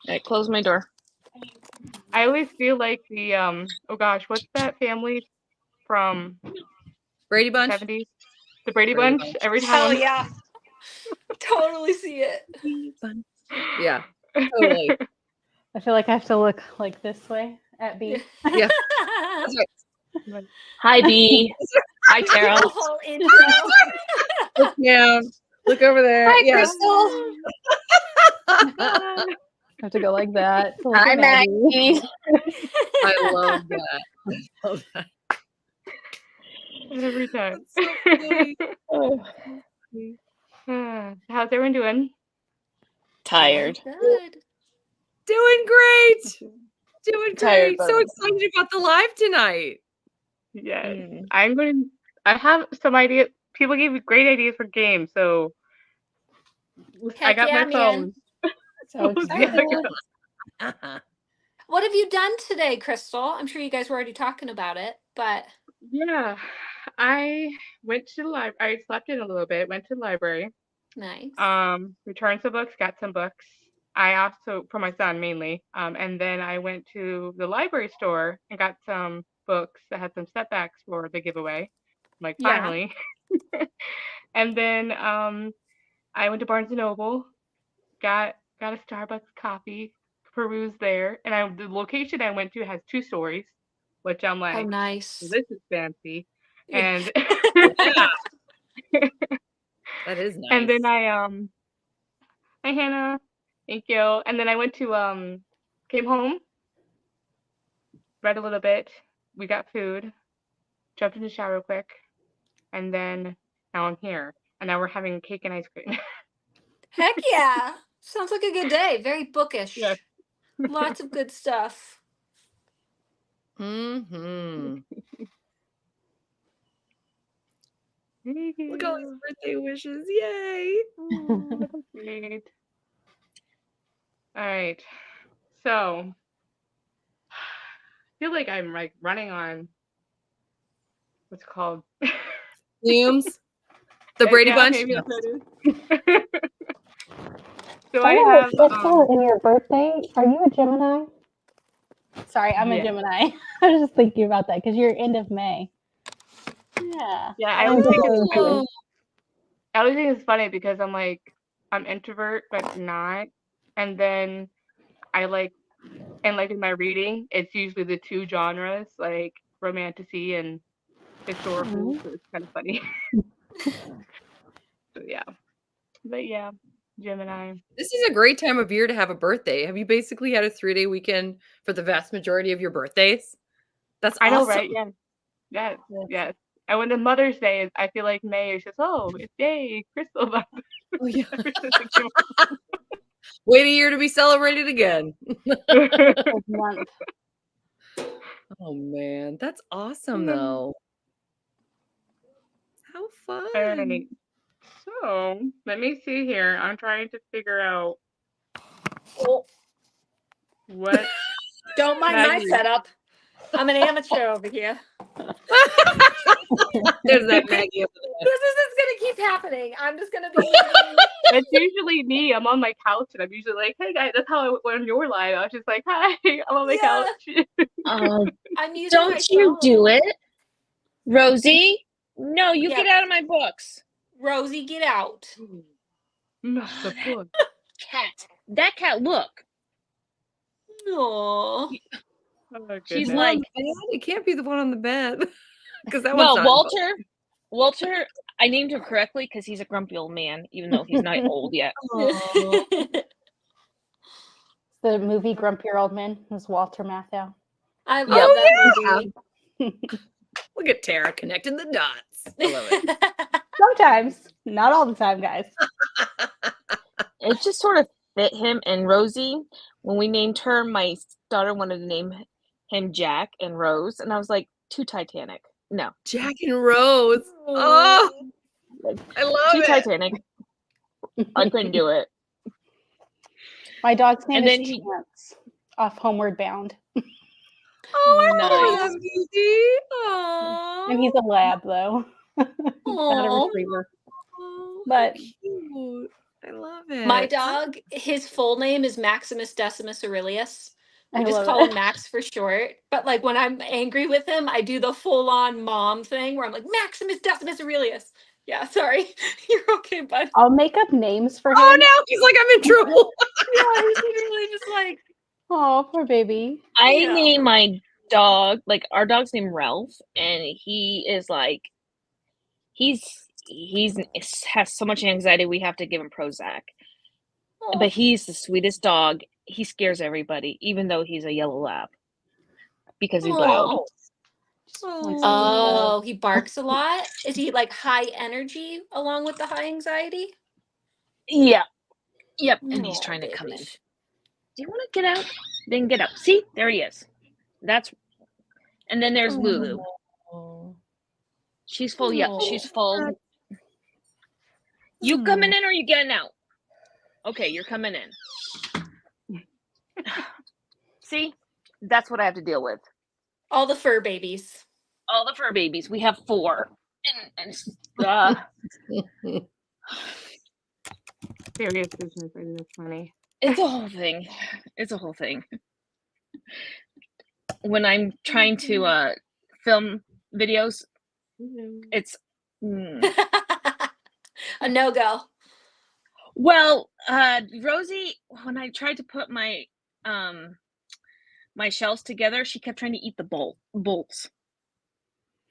I close my door. I always feel like the oh gosh, what's that family from Brady the Bunch. 70s? The Brady Brady Bunch. Bunch. Every time. Hell yeah. Totally see it. Yeah, totally. I feel like I have to look like this way at B. Yeah. That's right. Hi, B. Hi, The Carol. whole intro. Look down. Look over there. Hi, Yeah. Crystal. I have to go like that. to look Hi, at Maggie. Maggie. I love that. I love that. Every time. That's so funny. How's everyone doing? Tired. Good. Doing great. Doing Tired, great. So but- excited about the live tonight. Yes. Mm. I have some ideas. People gave me great ideas for games, so I Heck got yeah, my phone. man. So excited. What have you done today, Crystal? I'm sure you guys were already talking about it, but Yeah. I went to the library. I slept in a little bit, went to the library. nice. Returned some books, got some books. I also, for my son mainly. And then I went to the library store and got some books that had some setbacks for the giveaway. I'm like, Yeah. finally. And then I went to Barnes and Noble, got a Starbucks coffee, perused there, and the location I went to has 2 stories, which I'm Oh, like, nice. this is fancy. Yeah. And Yeah. That is nice. and then hi Hannah, thank you. And then I went to came home, read a little bit, we got food, jumped in the shower real quick, and then now I'm here. And now we're having cake and ice cream. Heck yeah. Sounds like a good day. Very bookish. Yes. Lots of good stuff. Mm-hmm. Thank Look at all these you. birthday wishes. Yay. Oh, that's sweet. All right. So I feel like I'm like running on what's it called? Fumes. The Brady Yeah, Bunch. maybe No. that's what it is. So I have Crystal, in your birthday, are you a Gemini? Sorry, I'm a Yeah. Gemini. I was just thinking about that because you're end of May. Yeah. Yeah, I I'm always think Gemini it's too. funny. I always think it's funny because I'm like I'm introvert but not, and then I like in my reading, it's usually the 2 genres like romantasy and historical, so it's kind of funny. So yeah, but yeah, Gemini. This is a great time of year to have a birthday. Have you basically had a 3-day weekend for the vast majority of your birthdays? That's I know, awesome. right? Yes, yes. And when the Mother's Day is, I feel like May is just it's yay, Crystal. Oh, yeah. Wait a year to be celebrated again. Month. Oh man, that's awesome though. How fun. All right. So let me see here. I'm trying to figure out what. Don't mind my Maggie. setup. I'm an amateur over here. There's that Maggie over there. This is gonna keep happening. I'm just gonna be It's usually me. I'm on my couch and I'm usually like, hey guys, that's how I went on your live. I was just like, hi, I'm on my couch. I'm using Don't my you phone. do it, Rosie? No, you Yep. get out of my books. Rosie, get out. Not the book. Cat. That cat, look. No. Oh, She's goodness. like, It can't be the one on the bed. Because that no, one's not Walter, I named him correctly because he's a grumpy old man, even though he's not old yet. The movie Grumpy Old Man was Walter Matthau. I love that movie. Look at Tara connecting the dots. I love it. Sometimes, not all the time, guys. It just sort of fit him. And Rosie, when we named her, my daughter wanted to name him Jack and Rose, and I was like, too Titanic. No, Jack and Rose. Oh, I love too it. Titanic. I couldn't do it. My dog's name And is then he- Chance, off Homeward Bound. Oh, I Nice. love that movie. Aww. And he's a lab, though. Not a Aw. retriever. Oh, But cute. I love it. My dog, his full name is Maximus Decimus Aurelius. We I just love call it. him Max for short. But like when I'm angry with him, I do the full-on mom thing where I'm like, Maximus Decimus Aurelius. Yeah, sorry. You're okay, bud. I'll make up names for Oh, him. now he's like, I'm in trouble. Yeah, he's literally just like, Oh, poor baby. I Yeah. name my dog, like our dog's named Ralph, and he is like he's has so much anxiety we have to give him Prozac. oh, But he's the sweetest dog. He scares everybody, even though he's a yellow lab, because he's loud. Aw. Oh. Oh, he barks a lot. Is he like high energy along with the high anxiety? Yeah. Yep. And he's Aw, trying to come in. babies. Do you want to get out? Then get out. See, there he is. That's. And then there's Lulu. Oh. She's full. Yep, she's Aw. full. You coming in or you getting out? Okay, you're coming in. See, that's what I have to deal with. All the fur babies. All the fur babies. We have 4, and Serious business. That's funny. it's a whole thing. It's a whole thing. When I'm trying to film videos, it's A no-go. well, Rosie, when I tried to put my my shells together, she kept trying to eat the bolts,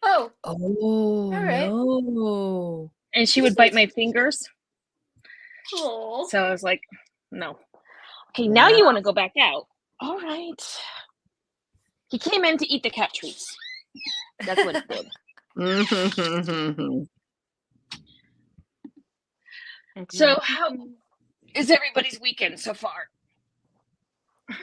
Oh, Oh, right. no. and she would bite my fingers. oh. So I was like, no. Okay, now you want to go back out. All right. He came in to eat the cat treats. That's what it did. So how is everybody's weekend so far?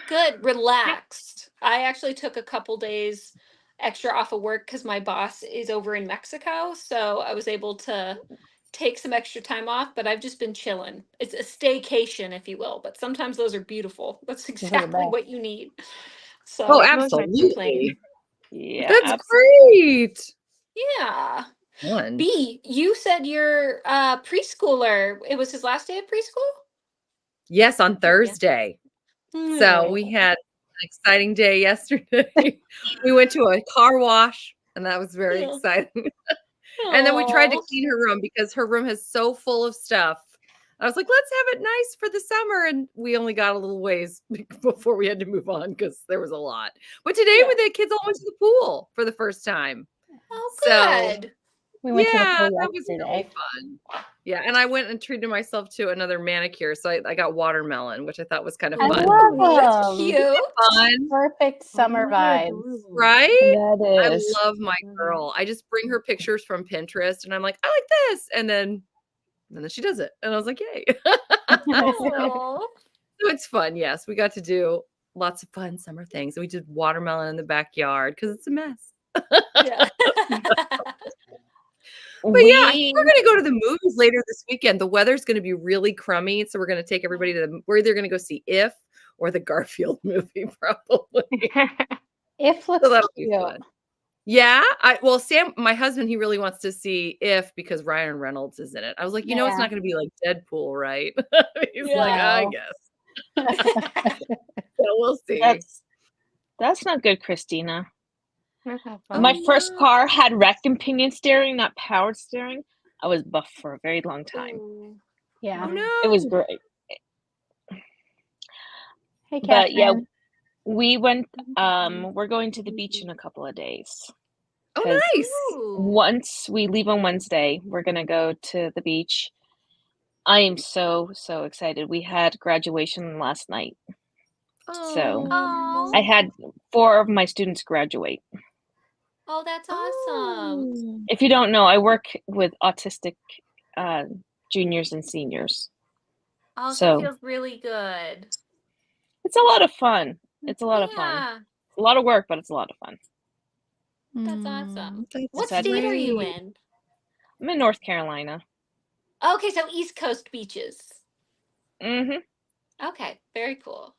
Good, relaxed. I actually took a couple days extra off of work because my boss is over in Mexico. So I was able to take some extra time off, but I've just been chilling. It's a staycation, if you will, but sometimes those are beautiful. That's are the exactly best. what you need. So Oh, I can't complain. absolutely. Yeah, That's great. Yeah. Fun. B, you said your preschooler, it was his last day of preschool? Yes, on Thursday. So we had an exciting day yesterday. We went to a car wash, and that was very Yeah. exciting. And then we tried to Aw. clean her room because her room is so full of stuff. I was like, let's have it nice for the summer. And we only got a little ways before we had to move on because there was a lot. But today Yeah. the kids all went to the pool for the first time. Oh, So good. We went to the yeah, pool that was really yesterday. fun. Yeah, and I went and treated myself to another manicure. So I got watermelon, which I thought was kind of I fun. That's love them. cute. Fun, Perfect summer vibes. right? that I is. love my girl. I just bring her pictures from Pinterest and I'm like, I like this. And then she does it. And I was like, yay. Aw. So it's fun. Yes. We got to do lots of fun summer things. We did watermelon in the backyard because it's a mess. Yeah. But yeah, I think we're going to go to the movies later this weekend. The weather's going to be really crummy. So we're going to take everybody to we're either going to go see If or the Garfield movie, probably. If looks So that'll be cute. fun. Yeah. Well, Sam, my husband, he really wants to see If because Ryan Reynolds is in it. I was like, it's Yeah. not going to be like Deadpool, right? He's Yeah. like, I No. guess. So we'll see. That's not good, Christina. That's not Oh, fun. My first no. car had rack and pinion steering, not powered steering. I was buff for a very long time. Ooh. Yeah. Oh no. It was great. Hey, But yeah, Catherine. we went we're going to the beach in a couple of days. Oh, 'Cause nice. Ooh. Once we leave on Wednesday, we're gonna go to the beach. I am so excited. We had graduation last night. So Aw. I had 4 of my students graduate. Oh, that's awesome. Oh. If you don't know, I work with autistic juniors and seniors. Oh, so So- it feels really good. It's a lot of fun. It's a lot of fun. Yeah, It's a lot of work, but it's a lot of fun. that's awesome. That's What That's state are you great. in? I'm in North Carolina. Okay, so East Coast beaches. hmm Okay, very cool.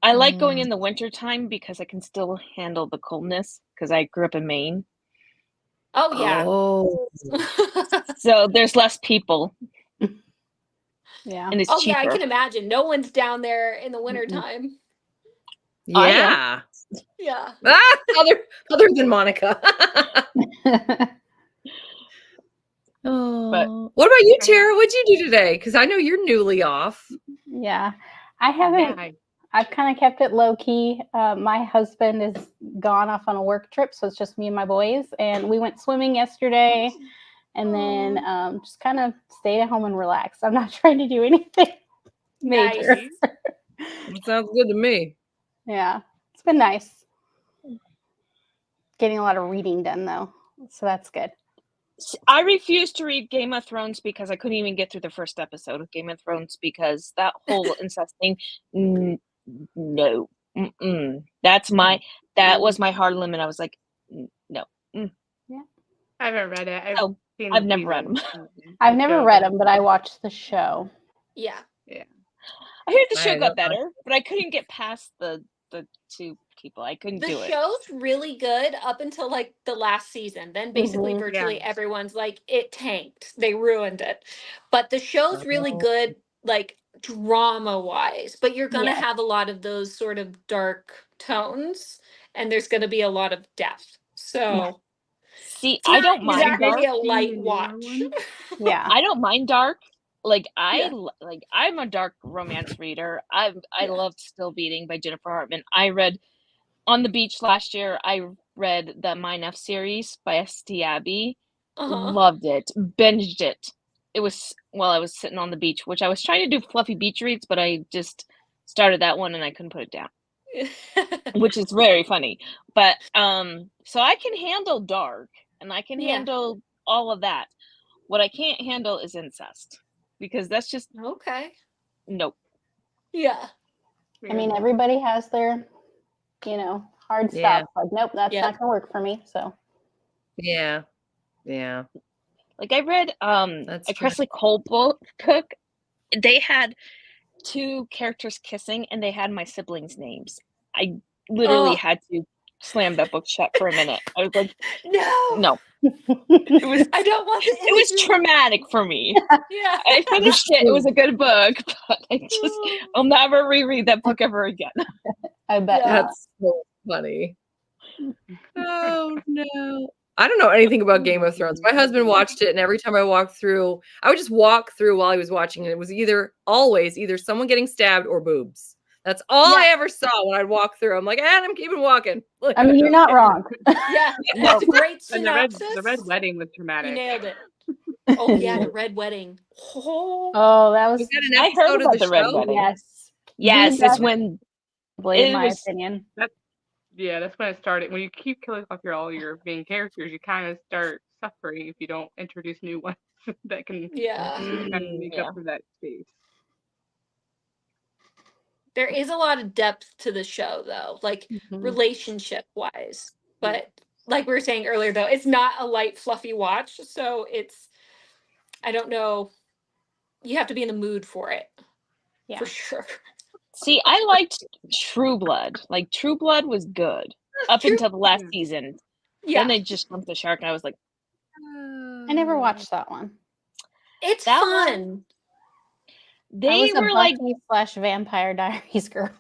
I like going in the winter time because I can still handle the coldness because I grew up in Maine. Oh, yeah. Oh. So there's less people Yeah. and it's Oh yeah, I cheaper. can imagine. No one's down there in the Mm-mm. wintertime. I am. Yeah. Yeah. Other than Monica. But Oh. What about you, Tara? What'd you do today? Because I know you're newly off. Yeah. I haven't, Yeah, I've kind of kept it low key. My husband is gone off on a work trip, so it's just me and my boys. And we went swimming yesterday and then just kind of stayed at home and relaxed. I'm not trying to do anything major. Nice. It sounds good to me. Yeah. It's been nice. Getting a lot of reading done, though. So that's good. I refused to read Game of Thrones because I couldn't even get through the first episode of Game of Thrones because that whole incest thing. No, that was my hard limit. I was like, no. I haven't read it. So, seen I've the never read seasons. them. I've never read them, but I watched the show. Yeah. I heard the I show know. got better, but I couldn't get past the two people. I couldn't The do it. show's really good up until like the last season. Then basically Mhm. virtually everyone's like, it tanked. They ruined it. But the show's really Oh. good, like drama wise. But you're gonna Yes. have a lot of those sort of dark tones, and there's gonna be a lot of depth. So See, it's I not don't mind exactly dark. a light watch. Yeah. I don't mind dark. Like Yeah. I'm a dark romance reader. I Yeah. loved Still Beating by Jennifer Hartman. I read On the Beach last year. I read the Mine F series by S.T. Abbey. Uh-huh. Loved it. Binged it. It was while I was sitting on the beach, which I was trying to do fluffy beach reads, but I just started that one and I couldn't put it down, which is very funny. But so I can handle dark and I can Yeah. handle all of that. What I can't handle is incest because that's just Okay. nope. Yeah. I mean, everybody has their, hard Yeah. stop. Like, nope, that's Yep. not going to work for me. So, Yeah. Yeah. Like I read That's a fair. Cressley Cole book. They had two characters kissing and they had my siblings' names. I literally Oh. had to slam that book shut for a minute. I was like, No. no. It was I don't want the it was imagery. traumatic for me. Yeah. I finished it. It was a good book, but I'll never reread that book ever again. I bet. Yeah. That's so funny. Oh no. I don't know anything about Game of Thrones. My husband watched it, and every time I walked through, I would just walk through while he was watching it. It was always either someone getting stabbed or boobs. That's all I ever saw when I'd walk through. I'm like, I'm keeping walking. Like, I mean, you're not wrong. Yeah. No. It's a great And synopsis. the red wedding was You traumatic. nailed it. Oh yeah, the red wedding. Oh. Oh, that was, Was that an I episode heard of about the the red show? wedding. yes. Yes, The it's best when blade, in it my was- opinion. Yeah, that's when it started. When you keep killing off all your main characters, you kind of start suffering if you don't introduce new ones that can Yeah. kind of make yeah. up for that space. There is a lot of depth to the show though, like Mhm. relationship wise. But like we were saying earlier though, it's not a light, fluffy watch. So I don't know. You have to be in the mood for it. Yeah. For sure. See, I liked True Blood. Like True Blood was good up True- until the last season. Yeah. Then they just jumped the shark, and I was like, I never watched that one. It's that fun. I they was a were like, Buffy/Vampire Diaries girl.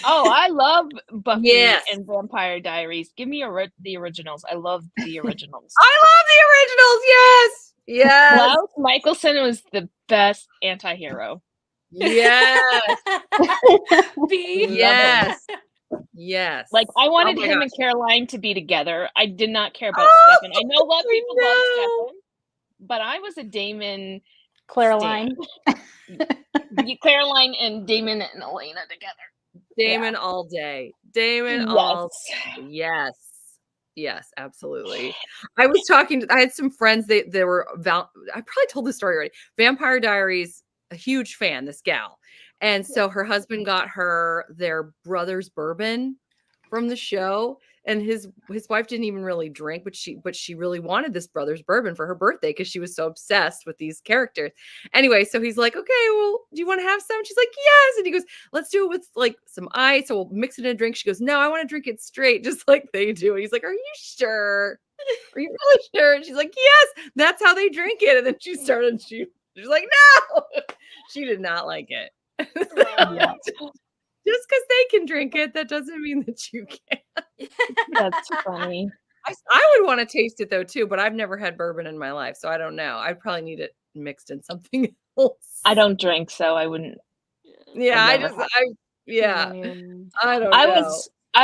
oh, I love Buffy Yes. and Vampire Diaries. Give me the originals. I love the originals. I love the originals. Yes. Yes. Klaus Michelson was the best anti-hero. Yes. B. Yes. Yes. Like I wanted my him gosh. and Caroline to be together. I did not care about Oh, Stefan. I know a lot of I people love know. Stefan, but I was a Damon, Claraline. Caroline and Damon and Elena together. Damon all day. Damon all Yes. Yes. Yes, absolutely. I had some friends, they were I probably told this story already. Vampire Diaries, a huge fan, this gal. And so her husband got her their brother's bourbon from the show. And his wife didn't even really drink, but she really wanted this brother's bourbon for her birthday because she was so obsessed with these characters. Anyway, so he's like, okay, well, do you want to have some? She's like, yes. And he goes, let's do it with like some ice. So we'll mix it in a drink. She goes, no, I want to drink it straight, just like they do. And he's like, are you sure? Are you really sure? And she's like, yes, that's how they drink it. And then she She's like, no. She did not like it. Yeah. Just because they can drink it, that doesn't mean that you can. That's funny. I would want to taste it though too, but I've never had bourbon in my life, so I don't know. I'd probably need it mixed in something else. I don't drink, so I wouldn't. Yeah, I've I never just, had yeah, Mm. I don't I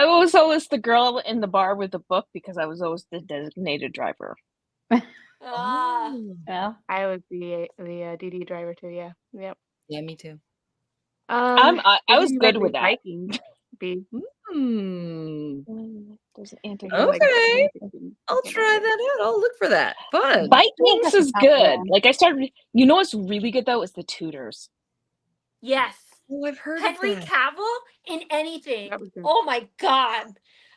know. was always the girl in the bar with the book because I was always the designated driver. Ah, Yeah. I was the DD driver too. Yeah. Yep. Yeah, me too. I maybe was you good guys with like that. Vikings, B. Hmm. There's an You guys like Okay. Vikings. I'll try that out. I'll look for that. Fun. Vikings is Top good. man. Like I started. You know what's really good though is the Tudors. yes. Oh, I've heard Henry of that. Cavill in anything. That was good. Oh my god.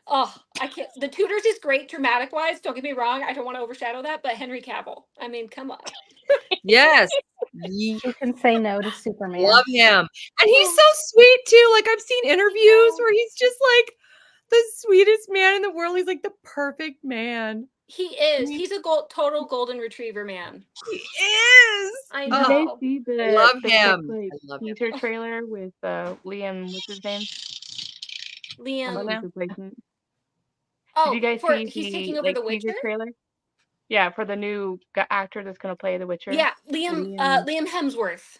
Oh, I can't. The Tudors is great dramatic wise. Don't get me wrong. I don't want to overshadow that, but Henry Cavill. I mean, come on. Yes. Who can say no to Superman? Love him. And he's so sweet too. Like I've seen interviews where he's just like the sweetest man in the world. He's like the perfect man. He is. He's a total golden retriever man. He is. I Did you guys know. see I the love quick him. like I love him. teaser trailer with Liam? What's his name? Come on Liam. now. His replacement. Oh, Did you guys for see he's the taking over the teaser Witcher. trailer? Yeah, for the new actor that's gonna play the Witcher. Yeah, Liam. Liam Hemsworth.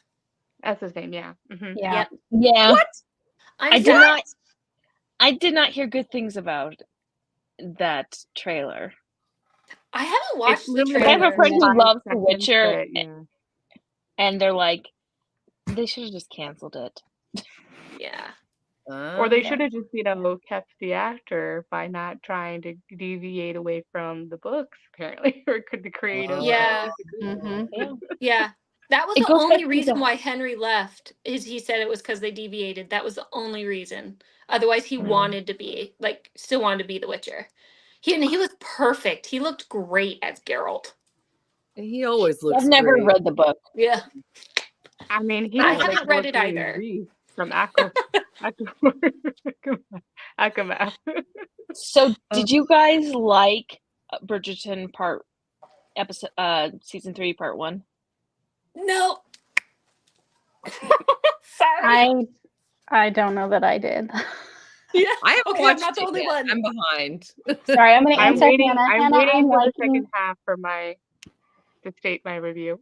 That's his name. Yeah. Mm-hmm. Yeah. Yep. Yeah. What? I'm I did sad. not. I did not hear good things about that trailer. I haven't watched the literally I have a trailer. friend who 5 loves The seconds, Witcher, but yeah. and they're like, they should have just canceled it. Yeah. Or they should have just, kept the actor by not trying to deviate away from the books, apparently, or could the creative. Yeah. Mm-hmm. Yeah. Yeah. That was It the goes only back to reason the- why Henry left. Is he said it was because they deviated. That was the only reason. Otherwise, he wanted to be still wanted to be the Witcher. He was perfect. He looked great as Geralt. He always looks I've never great. read the book. Yeah. I mean, he I was haven't read it either. From Akamath. So, did you guys like Bridgerton season 3 part 1? No. Sorry. I don't know that I did. Yeah. I haven't Okay, I'm watched not the it only yet. one. I'm behind. Sorry, I'm going to I'm answer waiting. Hannah. I'm Hannah, waiting I'm for the liking. second half for to state my review.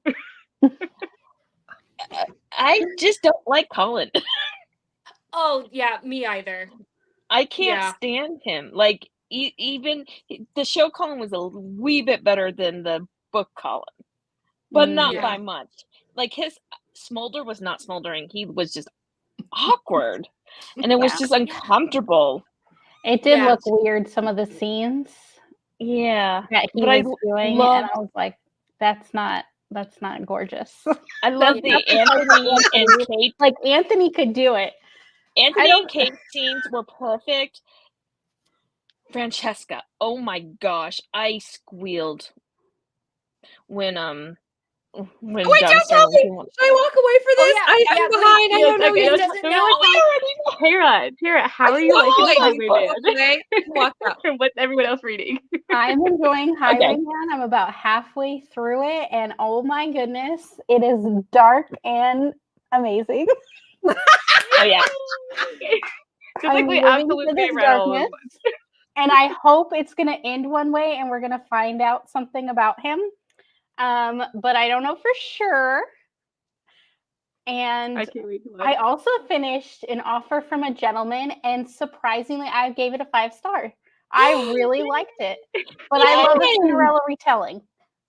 I just don't like Colin. Oh yeah, me either. I can't Yeah. stand him. Like even the show Colin was a wee bit better than the book Colin, but not Yeah. by much. Like his smolder was not smoldering; he was just awkward, and it was Yeah. just uncomfortable. It did Yeah. look weird, some of the scenes Yeah, that he but I was doing, love and I was like, that's not gorgeous. I love That's the not Anthony and Kate. Like Anthony could do it. Anthony and Kate scenes were perfect. Francesca, oh my gosh, I squealed when Wait, don't tell me. Should I walk away for this? Oh, yeah. I'm Yeah, behind. I please. don't know Okay, yet. doesn't They're know. like, Tara, how are you walk liking away. Highwayman? Walk away. Walk out. What's everyone else reading? I'm enjoying Highwayman. Okay. I'm about halfway through it, and oh my goodness, it is dark and amazing. Oh yeah. Just like I'm my living absolute for this favorite all in darkness. one. And I hope it's going to end one way and we're going to find out something about him. But I don't know for sure. And I can't wait to watch. I also finished An Offer from a Gentleman, and surprisingly, I gave it a 5-star. I really liked it, but I love the Cinderella retelling.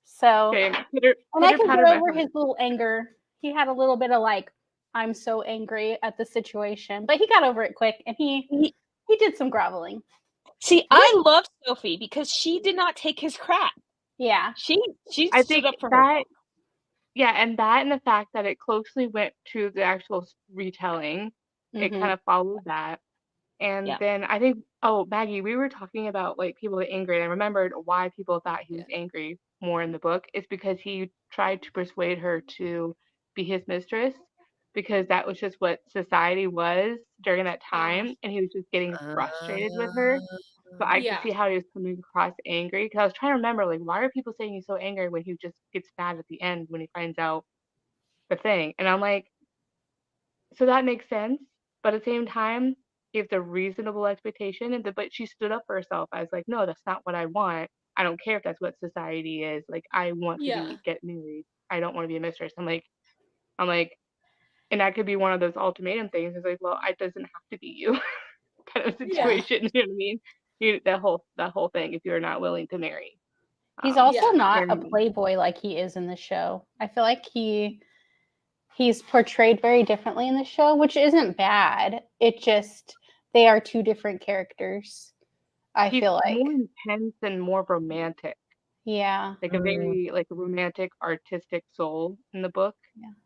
So, Okay, and I can get over his little anger. He had a little bit of like, I'm so angry at the situation, but he got over it quick, and he did some groveling. See, I love Sophie because she did not take his crap. Yeah, She I stood think up for that. herself. Yeah, and the fact that it closely went to the actual retelling, it kind of followed that. And then I think, Maggie, we were talking about like people get angry, and I remembered why people thought he was angry more in the book. It's because he tried to persuade her to be his mistress, because that was just what society was during that time, and he was just getting frustrated with her. So I could see how he was coming across angry, because I was trying to remember, like, why are people saying he's so angry when he just gets mad at the end when he finds out the thing. And I'm like, so that makes sense. But at the same time, it's a reasonable expectation. But she stood up for herself. I was like, no, that's not what I want. I don't care if that's what society is. Like, I want to get married. I don't want to be a mistress. I'm like, and that could be one of those ultimatum things. It's like, well, it doesn't have to be you kind of situation. You know what I mean? That whole thing. If you're not willing to marry, He's also Yeah. not a playboy like he is in the show. I feel like he's portrayed very differently in the show, which isn't bad. It just they are two different characters. I feel like more intense and more romantic. Yeah. Like a very like a romantic, artistic soul in the book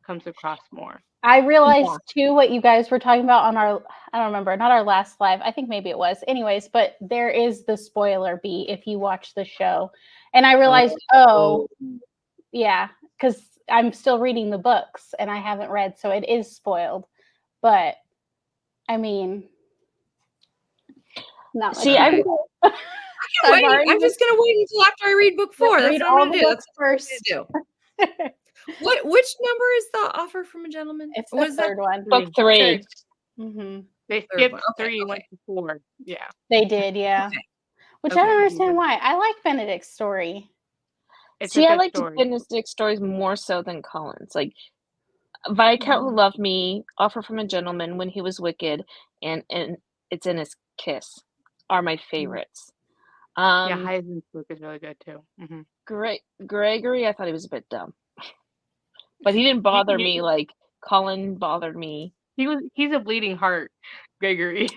comes across more. I realized too what you guys were talking about on our, I don't remember, not our last live. I think maybe it was. Anyways, but there is the spoiler bee if you watch the show. And I realized, yeah, because I'm still reading the books and I haven't read, so it is spoiled. But I mean, not much. See, I'm just gonna wait until after I read book 4. That's what I'm gonna do. That's first. what I'm gonna do. Which number is the Offer from a Gentleman? It's the third one. Book 3. Mm-hmm. They skipped 3, went to 4. Yeah, they did. Yeah, which I don't understand why. I like Benedict's story. See, I like Benedict's stories more so than Colin's. Like, Viscount Who Loved Me, Offer from a Gentleman, When He Was Wicked, and It's in His Kiss are my favorites. Heisen's book is really good too. Gregory, I thought he was a bit dumb, but he didn't bother me like Colin bothered me. He's a bleeding heart, Gregory.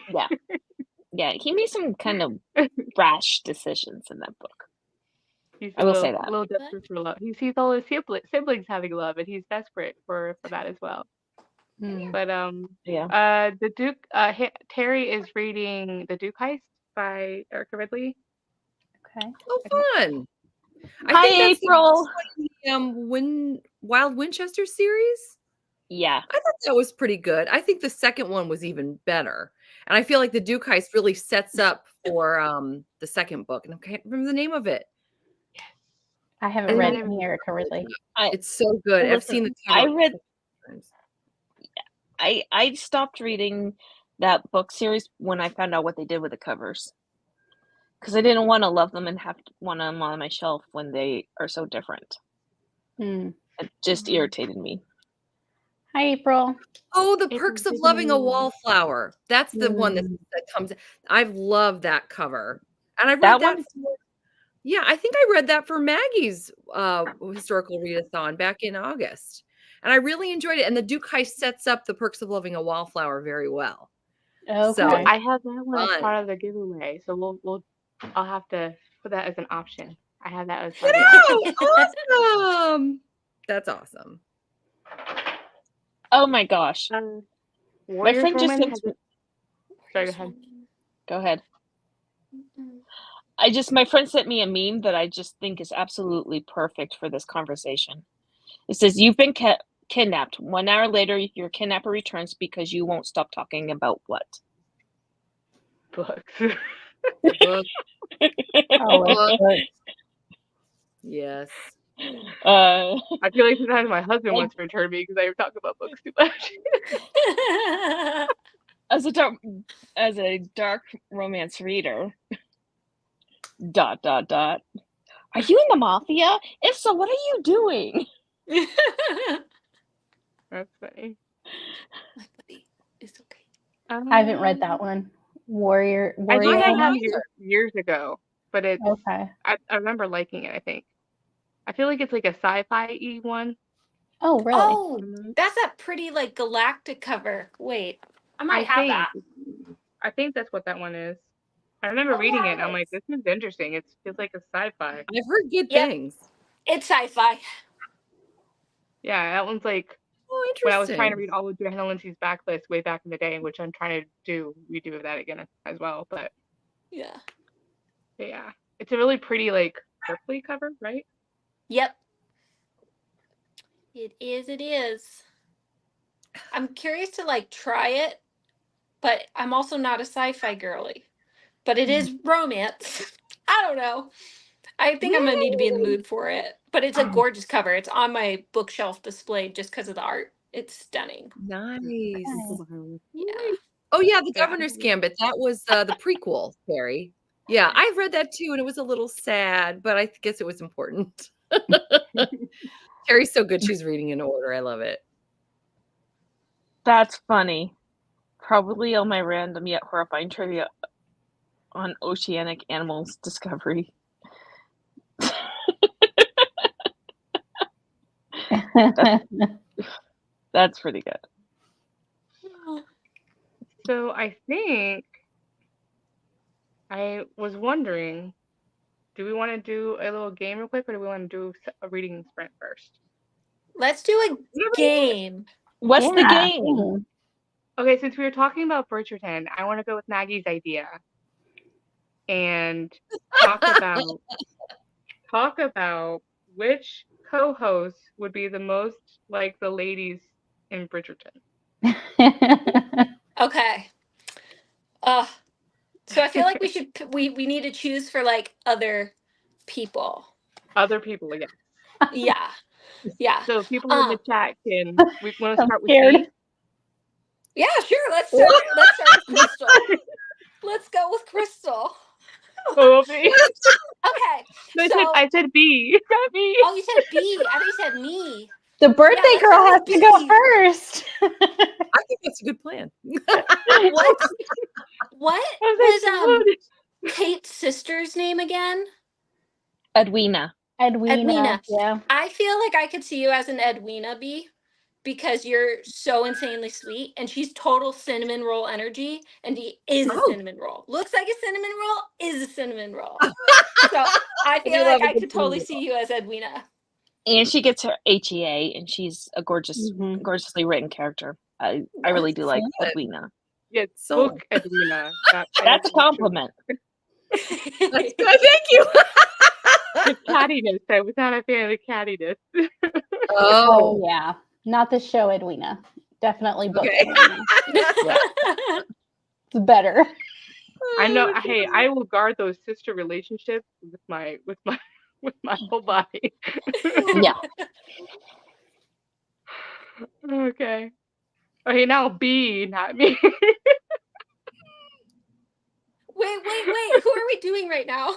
Yeah, he made some kind of rash decisions in that book. I will say that. A little desperate for love. He sees all his siblings having love, and he's desperate for that as well. But the Duke Terry is reading The Duke Heist by Erica Ridley. Okay. Oh, fun! Hi, April. The Wild Winchester series. Yeah, I thought that was pretty good. I think the second one was even better, and I feel like the Duke Heist really sets up for the second book. And I can't remember the name of it. I haven't read any Erica Ridley. It's so good. I've seen the cover. I stopped reading that book series when I found out what they did with the covers, because I didn't want to love them and have one of them on my shelf when they are so different. It just irritated me. Hi, April. Oh, The Perks of Loving a Wallflower. That's the one that comes. I've loved that cover, and I read that. Yeah, I think I read that for Maggie's historical readathon back in August, and I really enjoyed it. And the Duke Heist sets up The Perks of Loving a Wallflower very well. Okay. So I have that one as part of the giveaway, so I'll have to put that as an option. I have that as part of the option. Awesome! That's awesome. Oh my gosh! My friend just sent. Sorry, go ahead. Go ahead. My friend sent me a meme that I just think is absolutely perfect for this conversation. It says, "You've been kidnapped. 1 hour later, your kidnapper returns because you won't stop talking about what?" Books. Yes. I feel like sometimes my husband wants to return me because I talk about books too much. As a dark romance reader. ... Are you in the mafia? If so, what are you doing? That's funny. It's okay. I haven't read that one. Warrior. I think I have years ago, but it's okay. I remember liking it. I think. I feel like it's like a sci-fi-y one. Oh, really? Oh, that's that pretty like galactic cover. Wait, I might have that. I think that's what that one is. I remember reading it and I'm like, this is interesting. It feels like a sci-fi. I've heard good things. It's sci-fi. Yeah, that one's like when I was trying to read all of Johanna Lindsay's backlist way back in the day, which I'm trying to redo that again as well. But yeah, it's a really pretty like purpley cover, right? Yep. It is. I'm curious to like try it, but I'm also not a sci-fi girly. But it is romance. I don't know. I think I'm gonna need to be in the mood for it. But it's a gorgeous cover. It's on my bookshelf displayed just because of the art. It's stunning. Nice. Yeah. Oh yeah, The Yeah. Governor's Gambit. That was the prequel, Carrie. Yeah, I read that too, and it was a little sad, but I guess it was important. Carrie's so good; she's reading in order. I love it. That's funny. Probably all my random yet horrifying trivia on oceanic animals discovery. That's pretty good. So I think I was wondering, do we want to do a little game real quick, or do we want to do a reading sprint first? Let's do a game. What's the Yeah. game? Okay, since we were talking about Bridgerton, I want to go with Maggie's idea and talk about which co-host would be the most like the ladies in Bridgerton. Okay. So I feel like we need to choose for like other people. Other people, yeah. Yeah. Yeah. So people in the chat can. We want to start with scared. B? Yeah, sure. Let's start with Crystal. Let's go with Crystal. Oh, B. Okay. I said B. Not B. Oh, you said B. I thought you said me. The birthday let's girl go has with to go B. first. I think that's a good plan. What I was was Kate's sister's name again? Edwina. Edwina. Yeah. I feel like I could see you as an Edwina bee because you're so insanely sweet and she's total cinnamon roll energy and he is a cinnamon roll. Looks like a cinnamon roll, is a cinnamon roll. So I feel like I could totally see you as Edwina. And she gets her HEA, and she's a gorgeously written character. I really do like Edwina. Yeah, So- book Edwina. That's a compliment. That's good. Thank you. The cattiness. I was not a fan of the cattiness. Oh yeah. Not the show Edwina. Definitely book Okay. Edwina. It's better. I know. Hey, I will guard those sister relationships with my whole body. Yeah. Okay. Okay, now B, not me. Wait. Who are we doing right now?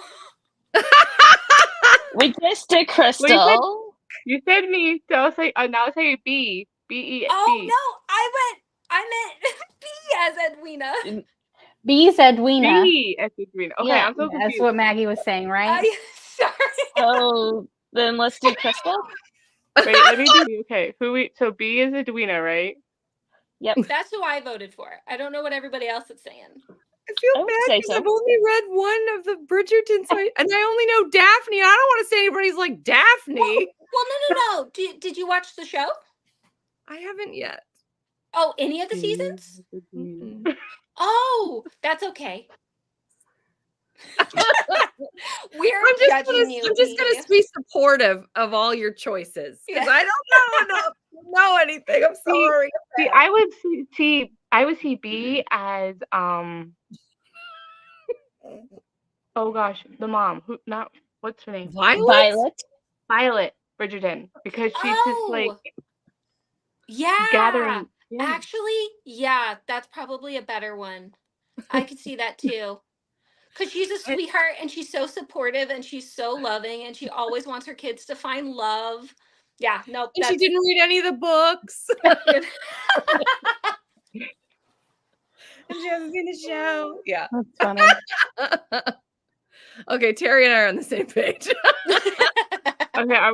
We just did Crystal. You said me, so I'll say now I'll say B. B-E-B. Oh no, I meant B as Edwina. B's Edwina. B as Edwina. Okay, Yeah, I'm so confused. That's what Maggie was saying, right? Sorry. So then let's do Crystal. Wait, let me do. Okay, so B is Edwina, right? Yep. That's who I voted for. I don't know what everybody else is saying. I feel I would bad say because so. I've only read one of the Bridgerton, and I only know Daphne. I don't want to say anybody's like Daphne. Well, no. Did you watch the show? I haven't yet. Oh, any of the seasons? Mm-mm. Oh, that's okay. We're I'm just judging you. gonna be supportive of all your choices because I don't know enough to know anything. I'm sorry. See, I would see B as oh gosh, the mom what's her name? Violet. Violet Bridgerton, because she's just like gathering. Yeah. Actually, yeah, that's probably a better one. I could see that too. Because she's a sweetheart and she's so supportive and she's so loving and she always wants her kids to find love. Yeah, nope. And she didn't read any of the books. And she hasn't seen the show. Yeah. That's funny. Okay, Terry and I are on the same page. Okay, I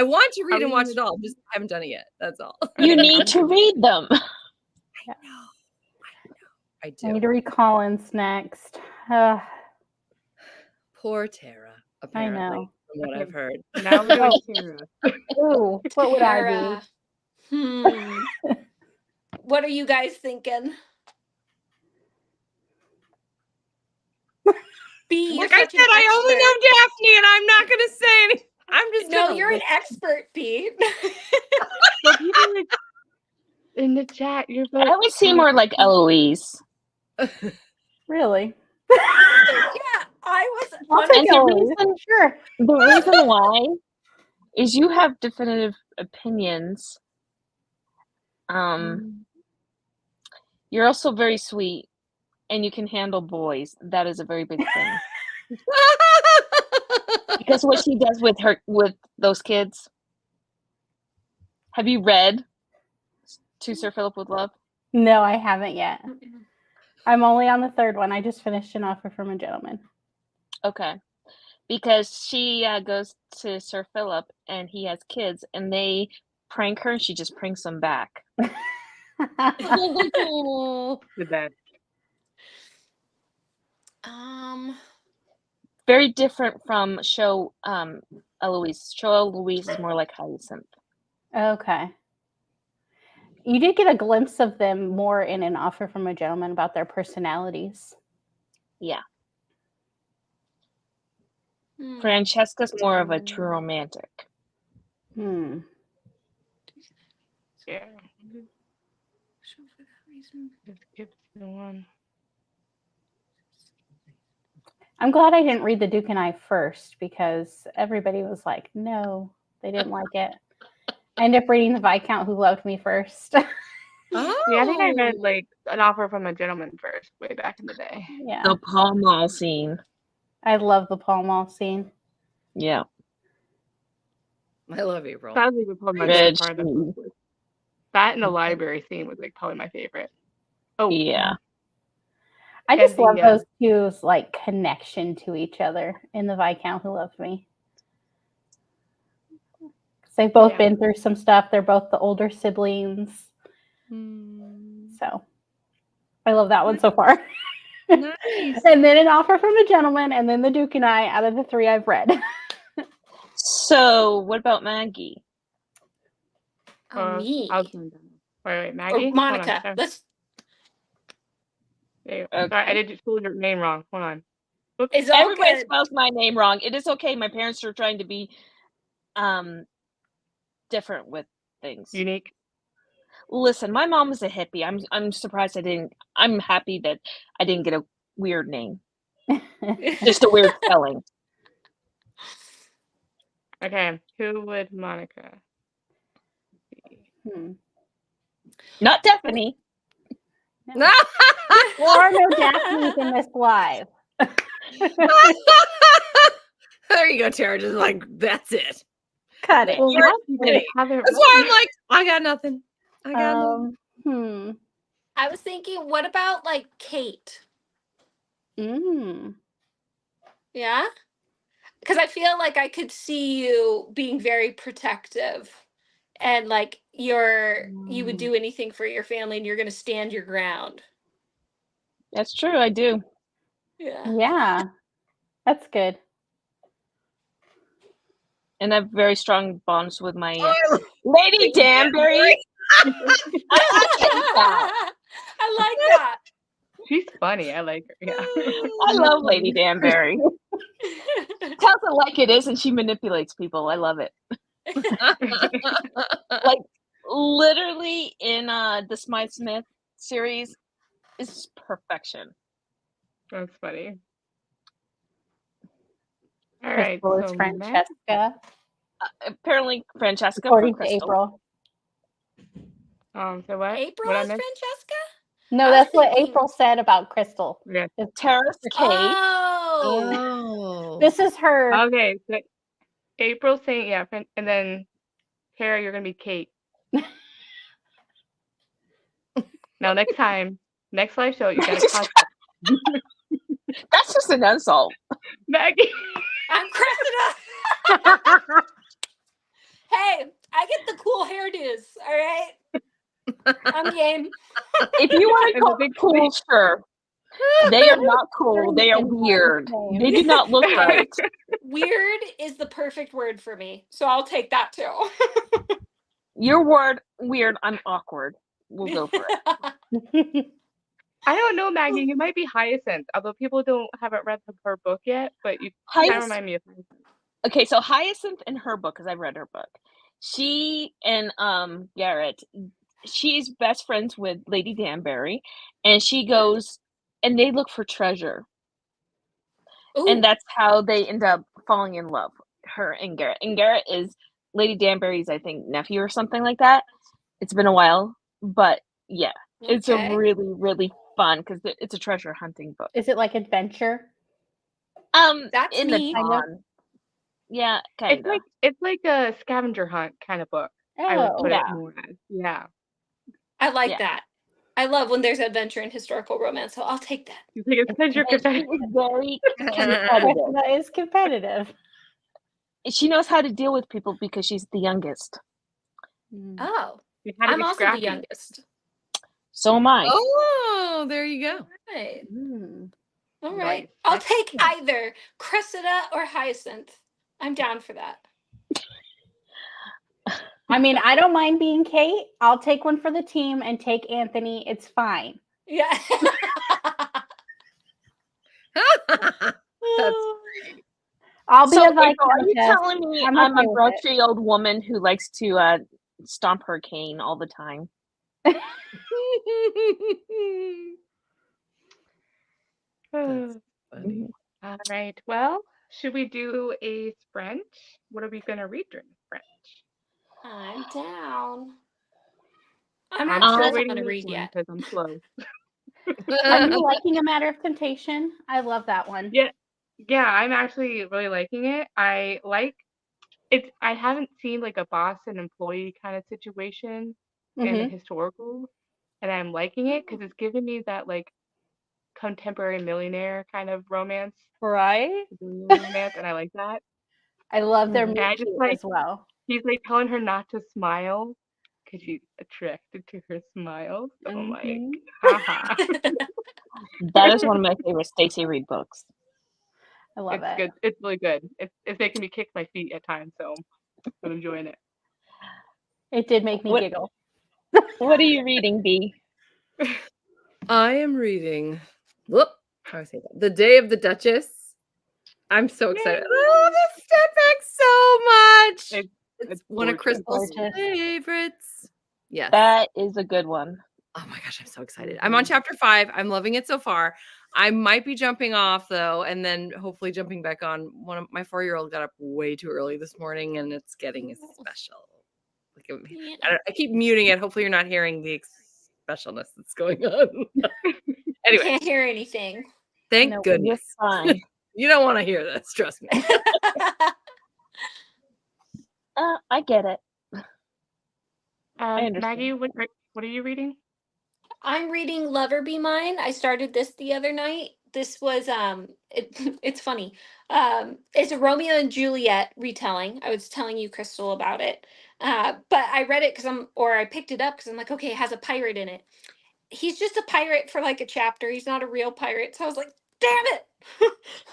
want to read and watch it all. Just haven't done it yet. That's all. You need to read them. I I do. need to read Collins next. Poor Tara, apparently, know. from what I've heard. now we're doing Tara. Ooh, what would I Tara. What are you guys thinking? B, Like I said, I only know Daphne, and I'm not going to say anything. I'm just No, gonna you're an expert, B. So people in the chat, you're both. I would see more like Eloise. Really? Yeah, I was I'll And take the Eloise. reason, Sure. the reason why is you have definitive opinions. You're also very sweet, and you can handle boys. That is a very big thing. Because what she does with those kids. Have you read To Sir Philip with Love? No, I haven't yet. I'm only on the third one. I just finished An Offer from a Gentleman. Okay. Because she goes to Sir Philip, and he has kids, and they prank her, and she just pranks them back. The best. Very different from Show Eloise. Show Eloise is more like Hyacinth. Okay. You did get a glimpse of them more in An Offer from a Gentleman about their personalities. Yeah. Francesca's more of a true romantic. Hmm. Yeah. Just skip the one. I'm glad I didn't read The Duke and I first because everybody was like, no, they didn't like it. I ended up reading The Viscount Who Loved Me first. Oh. Yeah, I think I read like An Offer from a Gentleman first, way back in the day. Yeah. The Pall Mall scene. I love the Pall Mall scene. Yeah. I love April. That was like probably my Red favorite part of the shoes. book. That and the library scene was like probably my favorite. Oh Yeah. I just And love the, those two's like connection to each other in The Viscount Who Loved Me. 'Cause they've both Yeah. been through some stuff. They're both the older siblings. So I love that one so far. Nice. And then An Offer from a Gentleman, and then The Duke and I out of the three I've read. So, what about Maggie? Me. Wait, Maggie? Or Monica. Hold on. Let's. There you go. Okay. Sorry, I did spell your name wrong. Hold on. It's all Everybody good. spells my name wrong. It is okay. My parents are trying to be different with things. Unique. Listen, my mom was a hippie. I'm surprised I'm happy that I didn't get a weird name. Just a weird spelling. Okay, who would Monica be? Not Daphne. There are no Daphnes in this live. There you go, Tara. Just like, that's it. Cut it. Well, You're you kidding. have it That's why I'm right. like, I got nothing. I got nothing. I was thinking, what about like Kate? Yeah? Because I feel like I could see you being very protective and like you would do anything for your family and you're going to stand your ground. That's true. I do. Yeah. That's good. And I have very strong bonds with my Lady Lady Danbury. I like that. She's funny. I like her. Yeah. I love Lady Danbury. Tells it like it is, and she manipulates people. I love it. Like literally in the Smythe Smith series is perfection. That's funny. All right. Crystal is So Francesca. Apparently, Francesca According for to Crystal. April. So what? April What I is missed? Francesca? No, I was that's what thinking- April said about Crystal. Yeah. Tara's Kate. Oh. This is her. Okay. So April's saying yeah, and then Tara, you're gonna be Kate. Now next live show, you gotta contact That's just an insult. Maggie. I'm Cressida. Hey, I get the cool hairdos, all right? I'm game. If you want to And the call big them cool, sure. They are not cool. They are weird. They do not look right. Weird is the perfect word for me, so I'll take that too. Your word, weird. I'm awkward. We'll go for it. I don't know, Maggie. You might be Hyacinth, although people haven't read her book yet. But you kind of remind me of Hyacinth. Okay, so Hyacinth in her book, because I've read her book, she and Garrett, she's best friends with Lady Danbury, and she goes and they look for treasure. and Ooh, that's how they end up falling in love. Her and Garrett. And Garrett is Lady Danbury's, I think, nephew or something like that. It's been a while, but yeah, it's a okay. really, really fun because it's a treasure hunting book. Is it like adventure? That's In the neat. Kind of. dawn, yeah, It's kind of, like it's like a scavenger hunt kind of book. I would Oh, put it yeah, more as. Yeah. I like yeah. that. I love when there's adventure and historical romance, so I'll take that. You think it's because you're And she competitive. is very competitive. that is competitive. She knows how to deal with people because she's the youngest. Oh, You had to I'm be also the scrappy. youngest. So am I. Oh, there you go. Right. Mm. All Nice. right. I'll take Excellent. either Cressida or Hyacinth. I'm down for that. I mean, I don't mind being Kate. I'll take one for the team and take Anthony. It's fine. Yeah. That's I'll be So, a April, are you viscountess. telling me I'm I'm okay a with it. grouchy old woman who likes to stomp her cane all the time? funny. Mhm. All right. Well, should we do a sprint? What are we gonna read during the sprint? I'm down. I'm I'm not sure still what I reading want to this read one yet. because I'm slow. Are you liking A Matter of Temptation? I love that one. Yeah, yeah, I'm actually really liking it. I like it's. I haven't seen like a boss and employee kind of situation in a Mm-hmm. historical, and I'm liking it because it's giving me that like contemporary millionaire kind of romance, Right? billionaire romance, and I like that. I love their Mhm. And meet I just cute like as well. he's like telling her not to smile because she's attracted to her smile. So I'm like, Mm-hmm. haha. That is one of my favorite Stacey Reid books. I love It's it. good. It's really good. It's making me kick my feet at times, so I'm enjoying it. It did make me What giggle. What are you reading, B? I am reading. Whoop! How do I say that? The Day of the Duchess. I'm so excited. Yay! I love this step back so much. It's It's one of gorgeous. Crystal's Gorgeous. favorites. Yes. That is a good one. Oh my gosh, I'm so excited. I'm on Mhm. chapter 5. I'm loving it so far. I might be jumping off though, and then hopefully jumping back on. One of my 4-year-old got up way too early this morning, and it's getting special. Like, Yeah. I keep muting it. Hopefully, you're not hearing the specialness that's going on. Anyway, Can't hear anything. thank No, You're goodness. fine. You don't want to hear this. Trust me. I get it. I understand. Maggie, what are you reading? I'm reading Lover Be Mine. I started this the other night. This was it's funny. It's a Romeo and Juliet retelling. I was telling you, Crystal, about it. But I read it I picked it up because I'm like, okay, it has a pirate in it. He's just a pirate for like a chapter. He's not a real pirate. So I was like, damn it.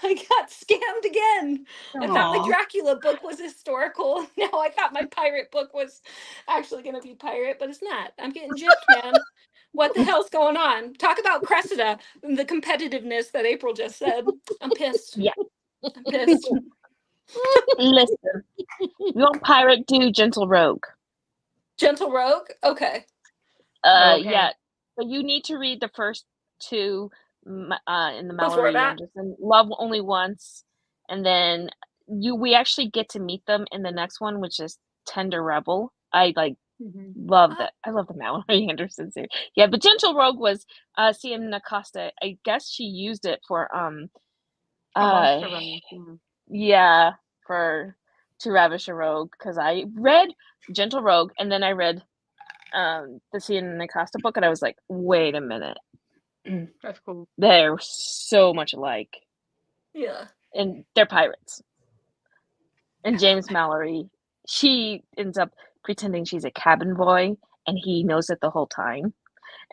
I got scammed again. I thought my Aw. Dracula book was historical. Now I thought my pirate book was actually going to be pirate, but it's not. I'm getting gypped, man. What the hell's going on? Talk about Cressida and the competitiveness that April just said. I'm pissed. Yeah. I'm pissed. Listen, you want pirate, do gentle rogue. Gentle Rogue? Okay. Okay. Yeah. But you need to read the first two in the Before Mallory that? Anderson. Love Only Once, and then we actually get to meet them in the next one, which is Tender Rebel. I Mhm. love Oh, that. I love the Mallory Anderson series. Yeah, but Gentle Rogue was Sienna Costa. I guess she used it for A uh monster running. yeah, for To Ravish a Rogue, because I read Gentle Rogue and then I read the Sienna Costa book and I was like, wait a minute. That's cool. They're so much alike. yeah. And they're pirates. And I love James that. Mallory, she ends up pretending she's a cabin boy and he knows it the whole time.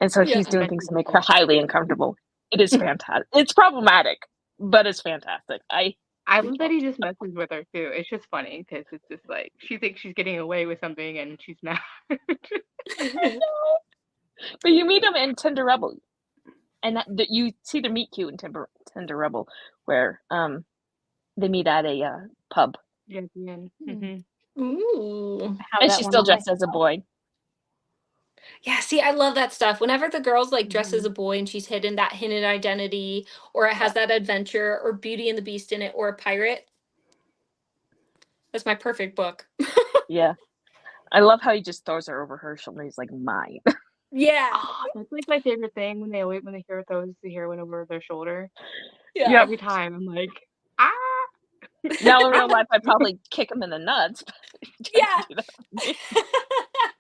And so Yeah. he's I doing bet things you to did make her that. highly uncomfortable. It is fantastic. It's problematic, but it's fantastic. I love that he just messes with her too. It's just funny because it's just like she thinks she's getting away with something and she's not. I know. But you meet him in Tender Rebel, and you see the meet cute in Tender Rebel, where they meet at a pub, Yeah, at the end. Ooh. Have and that she's one still on my dressed as a boy. Yeah, see, I love that stuff. Whenever the girl's like dressed as Mhm. a boy and she's hidden that hidden identity, or it Yeah. has that adventure, or Beauty and the Beast in it, or a pirate, that's my perfect book. Yeah. I love how he just throws her over her shoulder. He's like, mine. Yeah. That's like my favorite thing when the hero throws the heroine over their shoulder. Yeah. Yep. Every time I'm like, ah. Now in real life, I'd probably kick him in the nuts. But he Yeah. doesn't do that with me.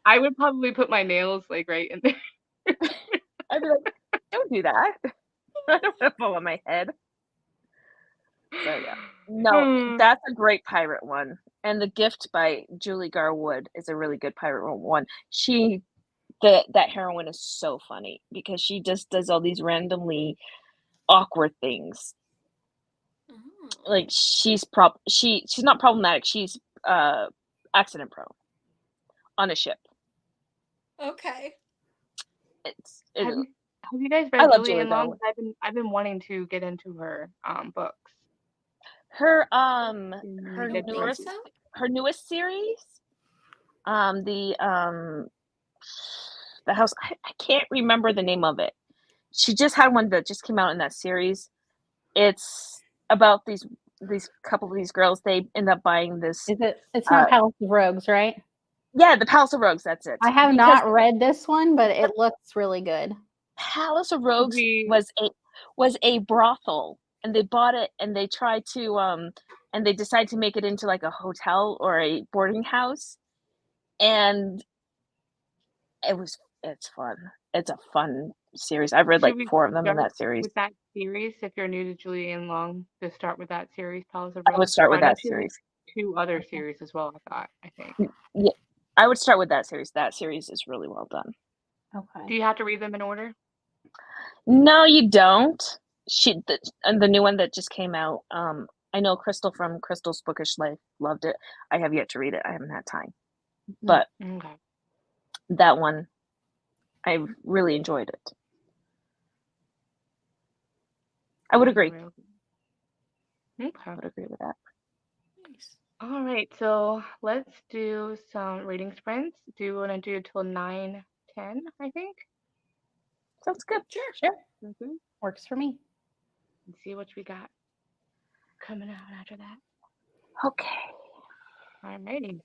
I would probably put my nails like right in there. I'd be like, don't do that. I don't want to fall on my head. So yeah. No, Hmm. that's a great pirate one. And The Gift by Julie Garwood is a really good pirate one. That heroine is so funny because she just does all these randomly awkward things. Like she's not problematic. She's accident prone on a ship. Okay. It's Have it, you have you guys I read love Julie Julie Ann Long? Garwood. 'Cause I've been wanting to get into her books. Her I her don't think newest so. her newest series, the house, I can't remember the name of it. She just had one that just came out in that series. It's about these couple of these girls. They end up buying this. Is it? It's Uh, not Palace of Rogues, right? yeah, the Palace of Rogues. That's it. I have Because not read this one, but it looks really good. Palace of Rogues We was a brothel, and they bought it, and they tried to and they decided to make it into like a hotel or a boarding house, and it's fun. It's a fun series. I've read should like we 4 of them in start that series. with that series if you're new to Julie Ann Long? To start with that series, Palace of I would Rogues. start Oh, with I know that she has series. 2 other series as well. I think. Yeah, I would start with that series. That series is really well done. Do Okay. you have to read them in order? No, you don't. And the new one that just came out. I know Crystal from Crystal's Bookish Life loved it. I have yet to read it. I haven't had time, but Okay. that one I really enjoyed it. I would agree. Okay. I would agree with that. Nice. All right. So let's do some reading sprints. Do you want to do till 9:10? I think. Sounds good. Sure. Sure. Mm-hmm. Works for me. Let's see what we got coming out after that. Okay. All righty.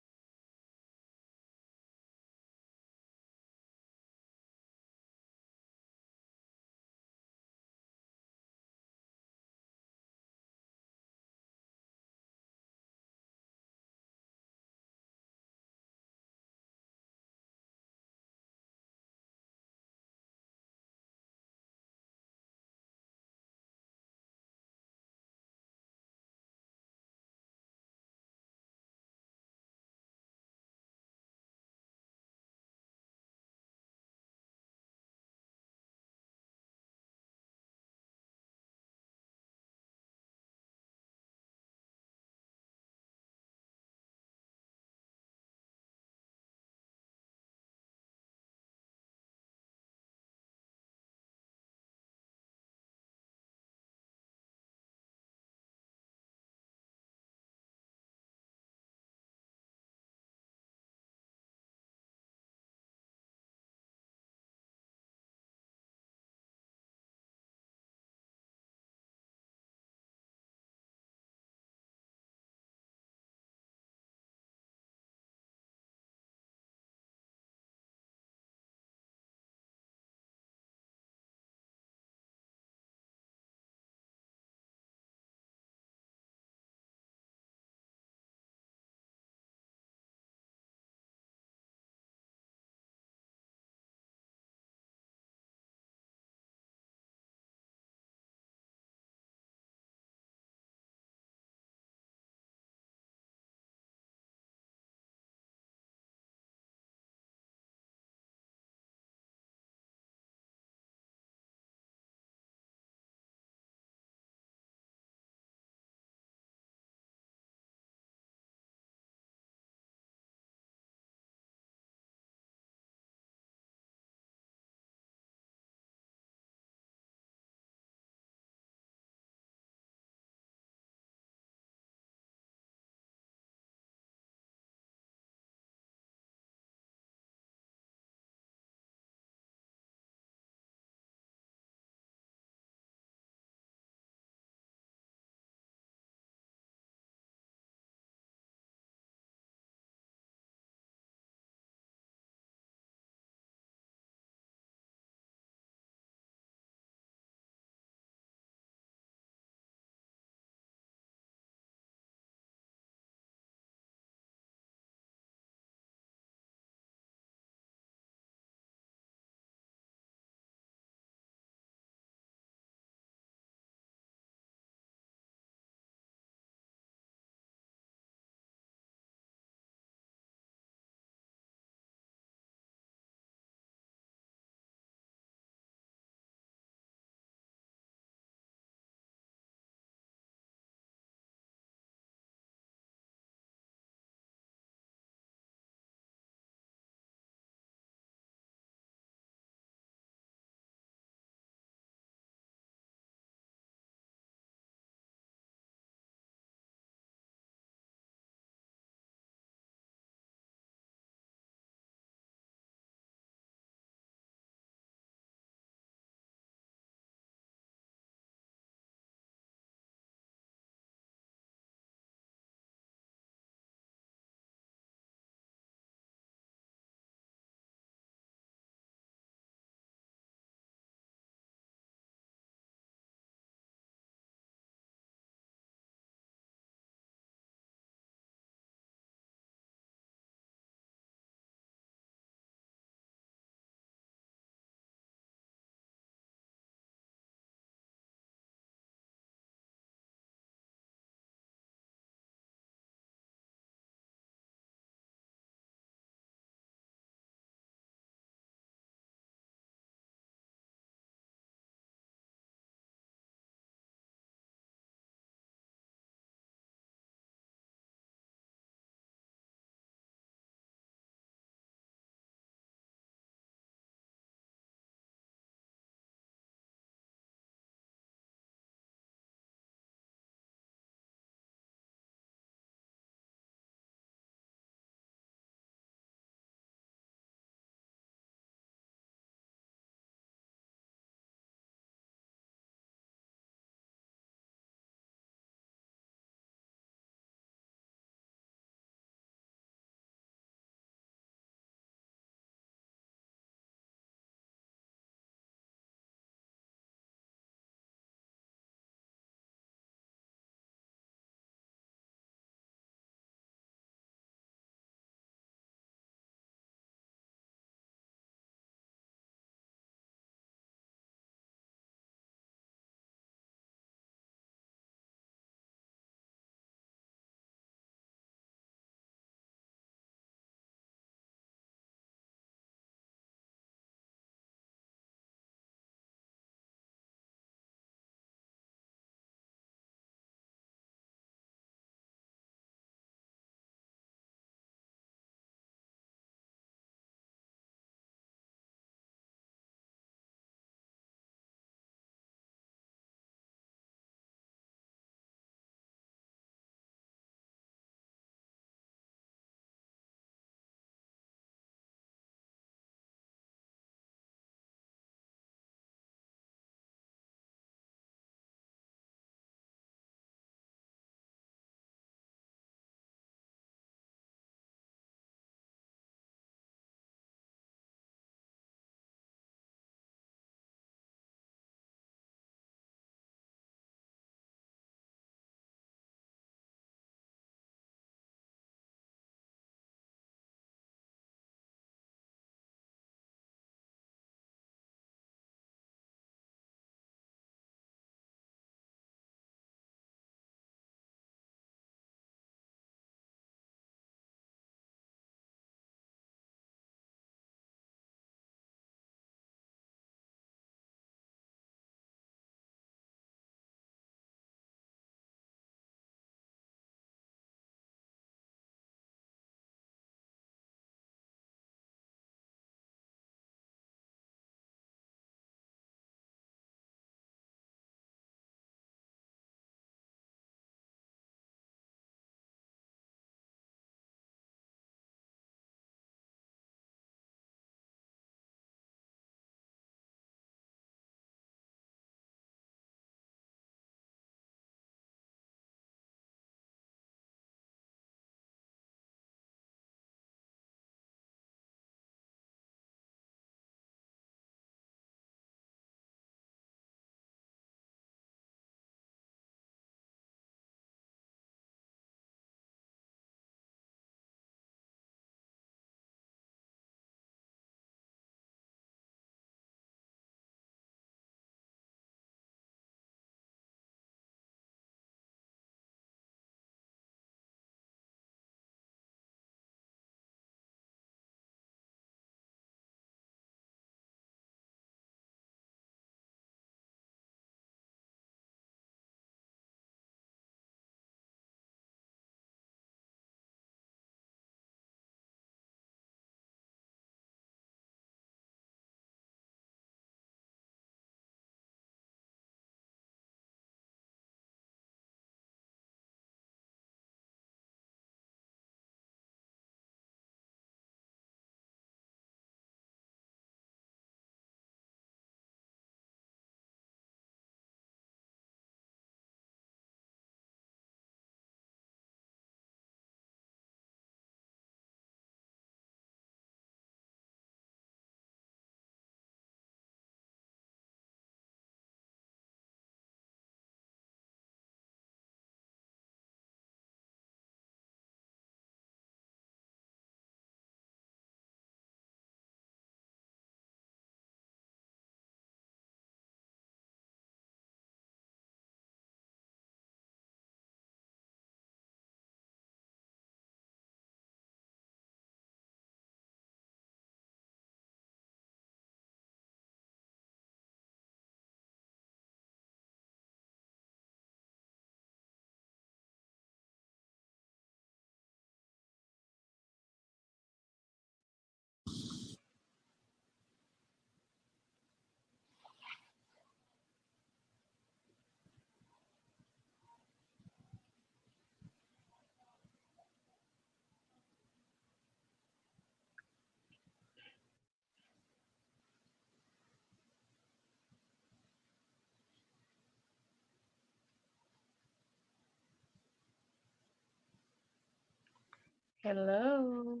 Hello.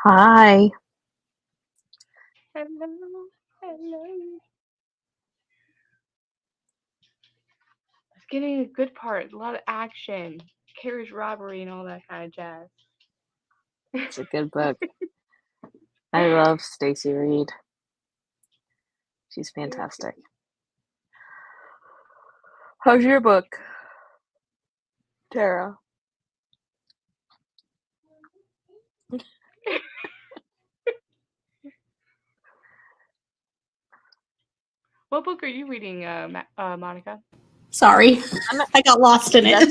Hi. Hello. Hello. It's getting a good part. A lot of action, carriage robbery, and all that kind of jazz. It's a good book. I love Stacy Reed. She's fantastic. How's your book, Tara? What book are you reading, Monica? Sorry, I got lost in it.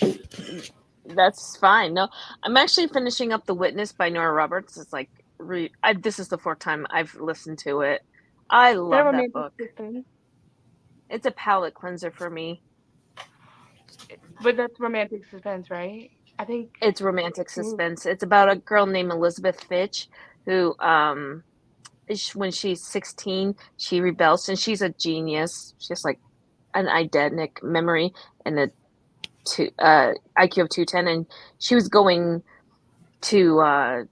That's okay. That's fine. No, I'm actually finishing up The Witness by Nora Roberts. It's like this is the fourth time I've listened to it. I love that book. Suspense? It's a palate cleanser for me. But that's romantic suspense, right? I think It's romantic suspense. It's about a girl named Elizabeth Fitch who, when she's 16, she rebels, and she's a genius. She has like an eidetic memory and a IQ of 210, and she was going to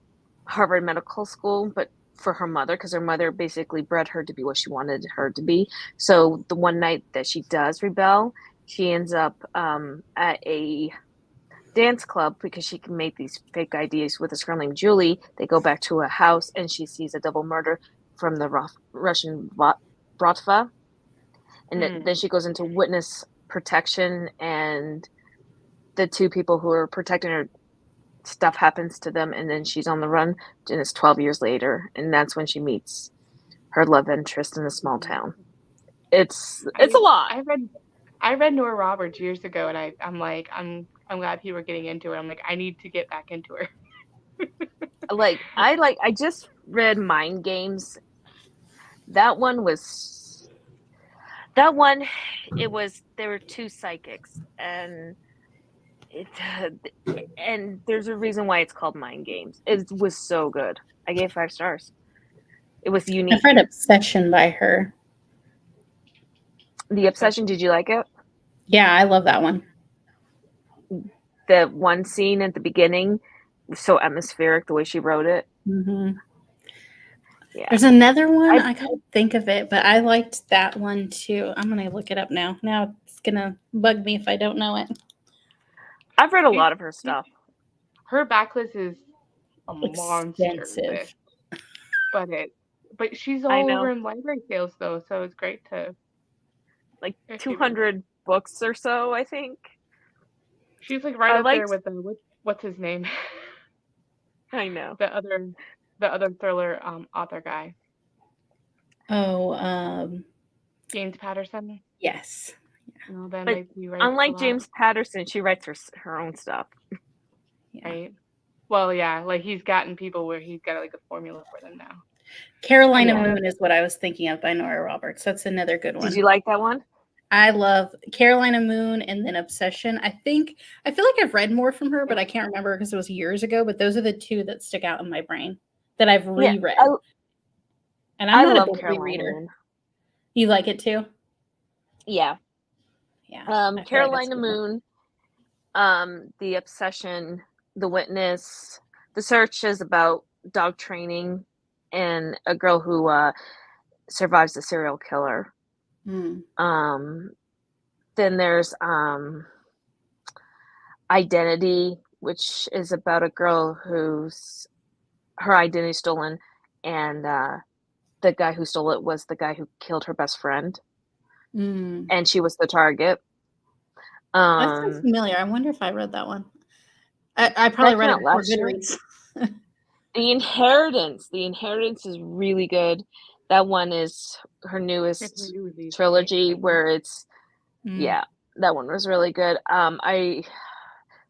Harvard Medical School, but for her mother, because her mother basically bred her to be what she wanted her to be. So the one night that she does rebel, she ends up at a dance club because she can make these fake IDs with this girl named Julie. They go back to a house, and she sees a double murder from the Russian Bratva. And then she goes into witness protection, and the two people who are protecting her, stuff happens to them, and then she's on the run, and it's 12 years later, and that's when she meets her love interest in a small town. It's a lot. I read Nora Roberts years ago, and I'm like, I'm glad people are getting into it. I'm like, I need to get back into her. I just read Mind Games. That one, there were two psychics, and and there's a reason why it's called Mind Games. It was so good. I gave 5 stars. It was unique. I've read Obsession by her. The Obsession, did you like it? Yeah, I love that one. The one scene at the beginning was so atmospheric, the way she wrote it. Mm-hmm. Yeah. There's another one, I can't think of it, but I liked that one too. I'm going to look it up now. Now it's going to bug me if I don't know it. I've read a lot of her stuff. Her backlist is a monster Extensive. list. But she's all over in library sales though, so it's great to like 200 books or so, I think. She's like right up there with what's his name? I know. The other thriller author guy. Oh, James Patterson. Yes. Well, then but unlike James Patterson, she writes her own stuff. Yeah. Right. Well, yeah, like he's gotten people where he's got like a formula for them now. Carolina Moon is what I was thinking of by Nora Roberts. That's another good one. Did you like that one? I love Carolina Moon and then Obsession. I feel like I've read more from her, but I can't remember because it was years ago. But those are the two that stick out in my brain that I've reread. And I'm not a book rereader. You like it too? Yeah. Yeah. Carolina Moon, The Obsession, The Witness. The Search is about dog training and a girl who survives a serial killer. Then there's Identity, which is about a girl who's her identity stolen, and the guy who stole it was the guy who killed her best friend, and she was the target. That sounds familiar. I wonder if I read that one. I probably read it before Goodreads. The Inheritance is really good. That one is her newest trilogy, where it's that one was really good. I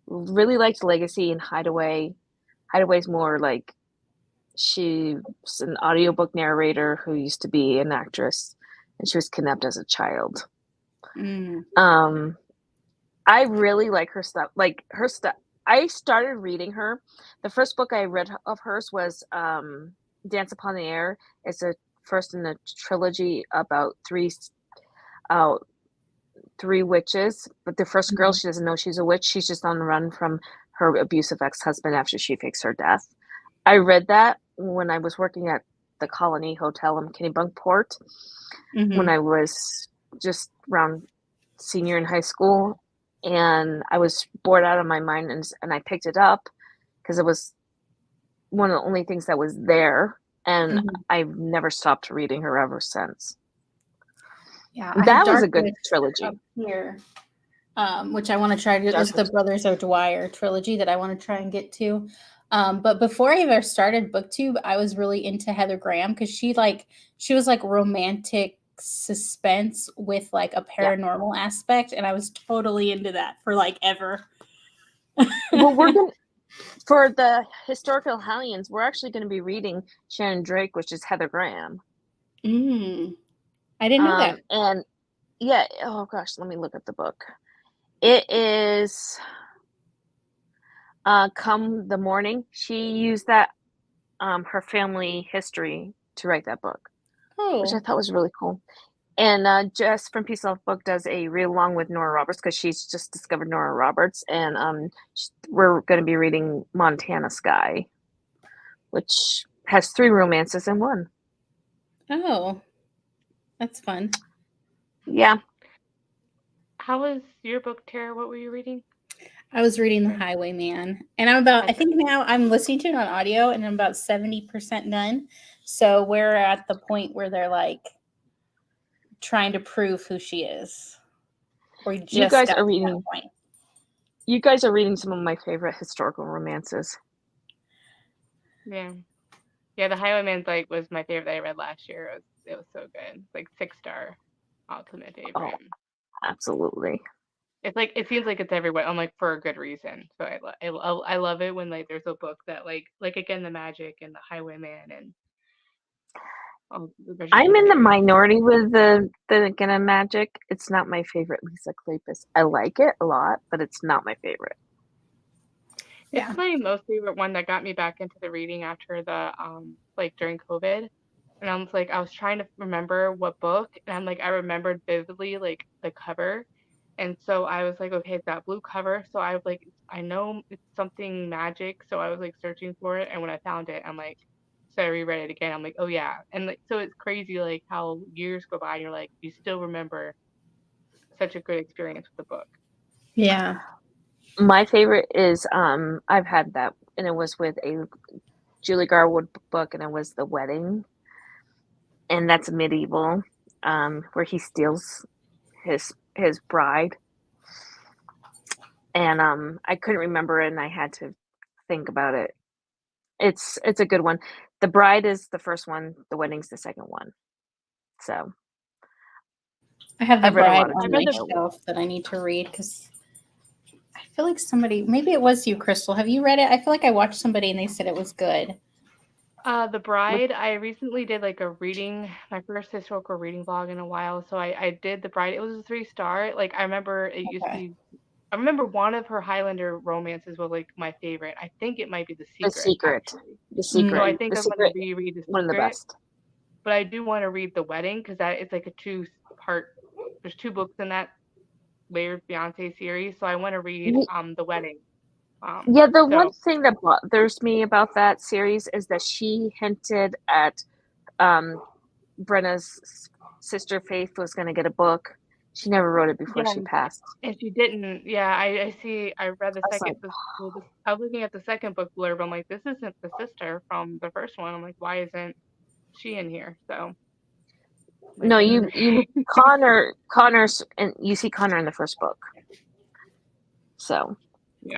really liked Legacy and Hideaway. Hideaway's more like she's an audiobook narrator who used to be an actress, and she was kidnapped as a child. I really like her stuff. Like her stuff. I started reading her. The first book I read of hers was Dance Upon the Air. It's a first in a trilogy about three witches. But the first girl, she doesn't know she's a witch. She's just on the run from her abusive ex-husband after she fakes her death. I read that when I was working at the Colony Hotel in Kennebunkport when I was just around senior in high school, and I was bored out of my mind, and I picked it up because it was one of the only things that was there, and I've never stopped reading her ever since. Yeah, that was a good trilogy. Up here, which I want to try to. There's the Brothers O'Dwyer trilogy that I want to try and get to. But before I ever started BookTube, I was really into Heather Graham because she was like romantic suspense with like a paranormal aspect, and I was totally into that for like ever. Well, we're going for the historical Hellions, we're actually going to be reading Sharon Drake, which is Heather Graham. I didn't know that. And yeah, oh gosh, let me look at the book. It is Come the Morning. She used that her family history to write that book, which I thought was really cool. And Jess from Peace Love Book does a read along with Nora Roberts because she's just discovered Nora Roberts, and we're going to be reading Montana Sky, which has 3 romances in one. Oh, that's fun. Yeah. How was your book, Tara? What were you reading? I was reading The Highwayman, and I think now I'm listening to it on audio, and I'm about 70% done. So we're at the point where they're like trying to prove who she is. Or You guys are reading some of my favorite historical romances. Yeah. Yeah, The Highwayman's like was my favorite that I read last year. It was so good. Like 6-star ultimate favorite. Oh, absolutely. It's like it seems like it's everywhere. I'm like for a good reason. So I love it when like there's a book that like again The Magic and The Highwayman and I'm in the minority with the again Magic. It's not my favorite Lisa Kleypas. I like it a lot, but it's not my favorite. Yeah. It's my most favorite one that got me back into the reading after the like during COVID. And I was trying to remember what book, and I'm like I remembered vividly like the cover. And so I was like, okay, it's that blue cover. So I was like, I know it's something magic. So I was like searching for it. And when I found it, I'm like, so I reread it again. I'm like, oh yeah. And like, so it's crazy like how years go by and you're like, you still remember such a good experience with the book. Yeah. My favorite is I've had that, and it was with a Julie Garwood book, and it was The Wedding. And that's medieval, where he steals his bride. And I couldn't remember it, and I had to think about it. It's a good one. The Bride is the first one. The Wedding's the second one. So I have The Bride on my shelf that I need to read because I feel like maybe it was you, Crystal. Have you read it? I feel like I watched somebody and they said it was good. The Bride, I recently did like a reading, my first historical reading vlog in a while. So I did The Bride. It was a 3-star. Like I remember it used to be. I remember one of her Highlander romances was like my favorite. I think it might be The Secret. The Secret. So I think I'm going to reread The Secret. One of the best. But I do want to read The Wedding because it's like a 2-part. There's 2 books in that layered Beyonce series. So I want to read The Wedding. One thing that bothers me about that series is that she hinted at Brenna's sister Faith was going to get a book. She never wrote it before she passed. And she didn't. Yeah, I see. I read the second. I was looking at the second book blurb. I'm like, this isn't the sister from the first one. I'm like, why isn't she in here? So. No, you Connor's, and you see Connor in the first book. So,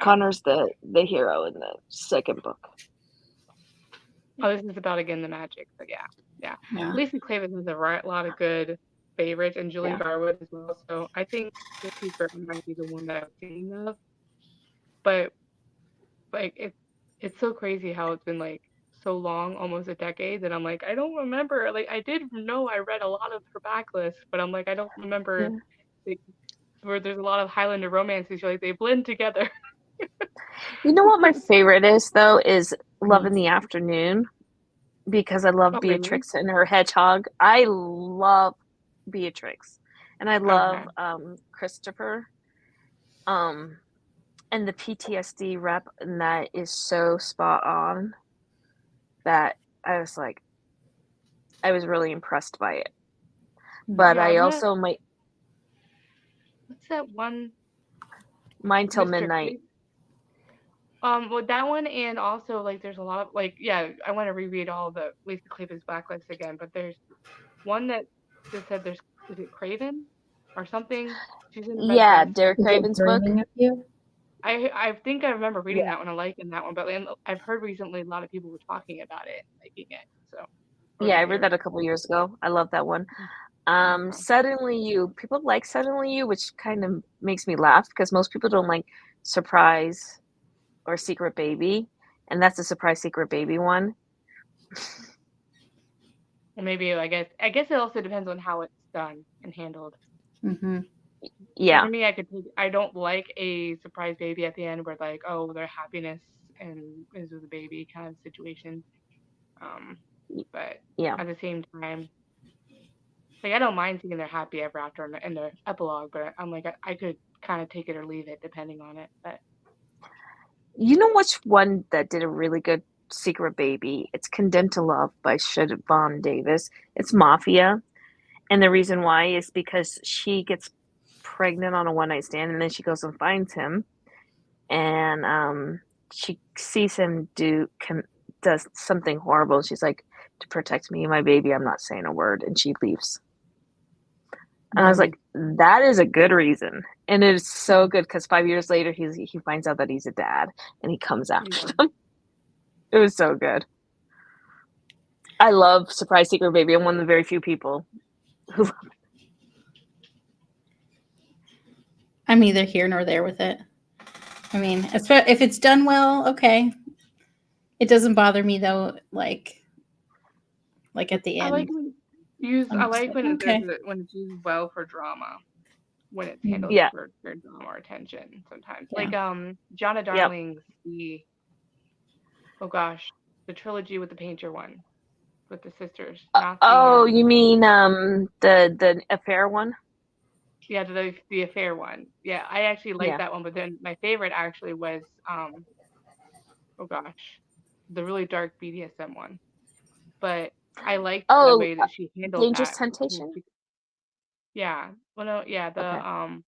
Connor's the hero in the second book. Oh, this is about again the magic. But yeah. Lisa Kleypas has a lot of good favorites, and Julie Garwood as well. So I think The Secret might be the one that I'm thinking of. But like it's so crazy how it's been like so long, almost a decade, that I'm like, I don't remember. Like I did know I read a lot of her backlist, but I'm like, I don't remember where there's a lot of Highlander romances. You're like they blend together. You know what my favorite is though is Love in the Afternoon, because I love Beatrix and her hedgehog. I love Beatrix, and I love Christopher. And And the PTSD rep and that is so spot on that I was like, I was really impressed by it. But Yeah, I also might what's that one? Mine Till Mr. Midnight. With that one, and also like there's a lot of like, yeah, I want to reread all the Lisa Kleypa's Blacklist again, but there's one that just said is it Craven or something? She's in the red Yeah, dress. Derek Is it Craven's book. Dreaming of You? I think I remember reading Yeah. that one and liking that one, but I've heard recently a lot of people were talking about it and liking it. So Yeah, I read that a couple years ago. I love that one. Okay. Suddenly You. People like Suddenly You, which kind of makes me laugh because most people don't like Surprise or Secret Baby, and that's a Surprise Secret Baby one. Well, maybe I guess it also depends on how it's done and handled. Mm-hmm. Yeah. For me, I don't like a surprise baby at the end where like, oh, their happiness and is with the baby kind of situation. But Yeah. at the same time, like I don't mind seeing their happy ever after in the epilogue, but I'm like I could kind of take it or leave it depending on it. But You know which one that did a really good Secret Baby? It's Condemned to Love by Siobhan Davis. It's Mafia. And the reason why is because she gets pregnant on a one night stand and then she goes and finds him. And she sees him does something horrible. She's like, to protect me and my baby, I'm not saying a word. And she leaves. And I was like, that is a good reason. And it is so good because 5 years later, he finds out that he's a dad and he comes after them. It was so good. I love Surprise Secret Baby. I'm one of the very few people who. I'm neither here nor there with it. I mean, if it's done well, okay. It doesn't bother me though. Like at the I end. like when I'm just like, okay. when it's used well for drama. When it's handled Yeah. for drama or attention sometimes. Yeah. Like Jana Darling's the trilogy with the painter one with the sisters. Not the You mean the affair one? yeah, the affair one. Yeah, I actually like Yeah. that one, but then my favorite actually was the really dark BDSM one. But I liked the way that she handled Dangerous that. Temptation? Yeah. Well no, yeah, Okay.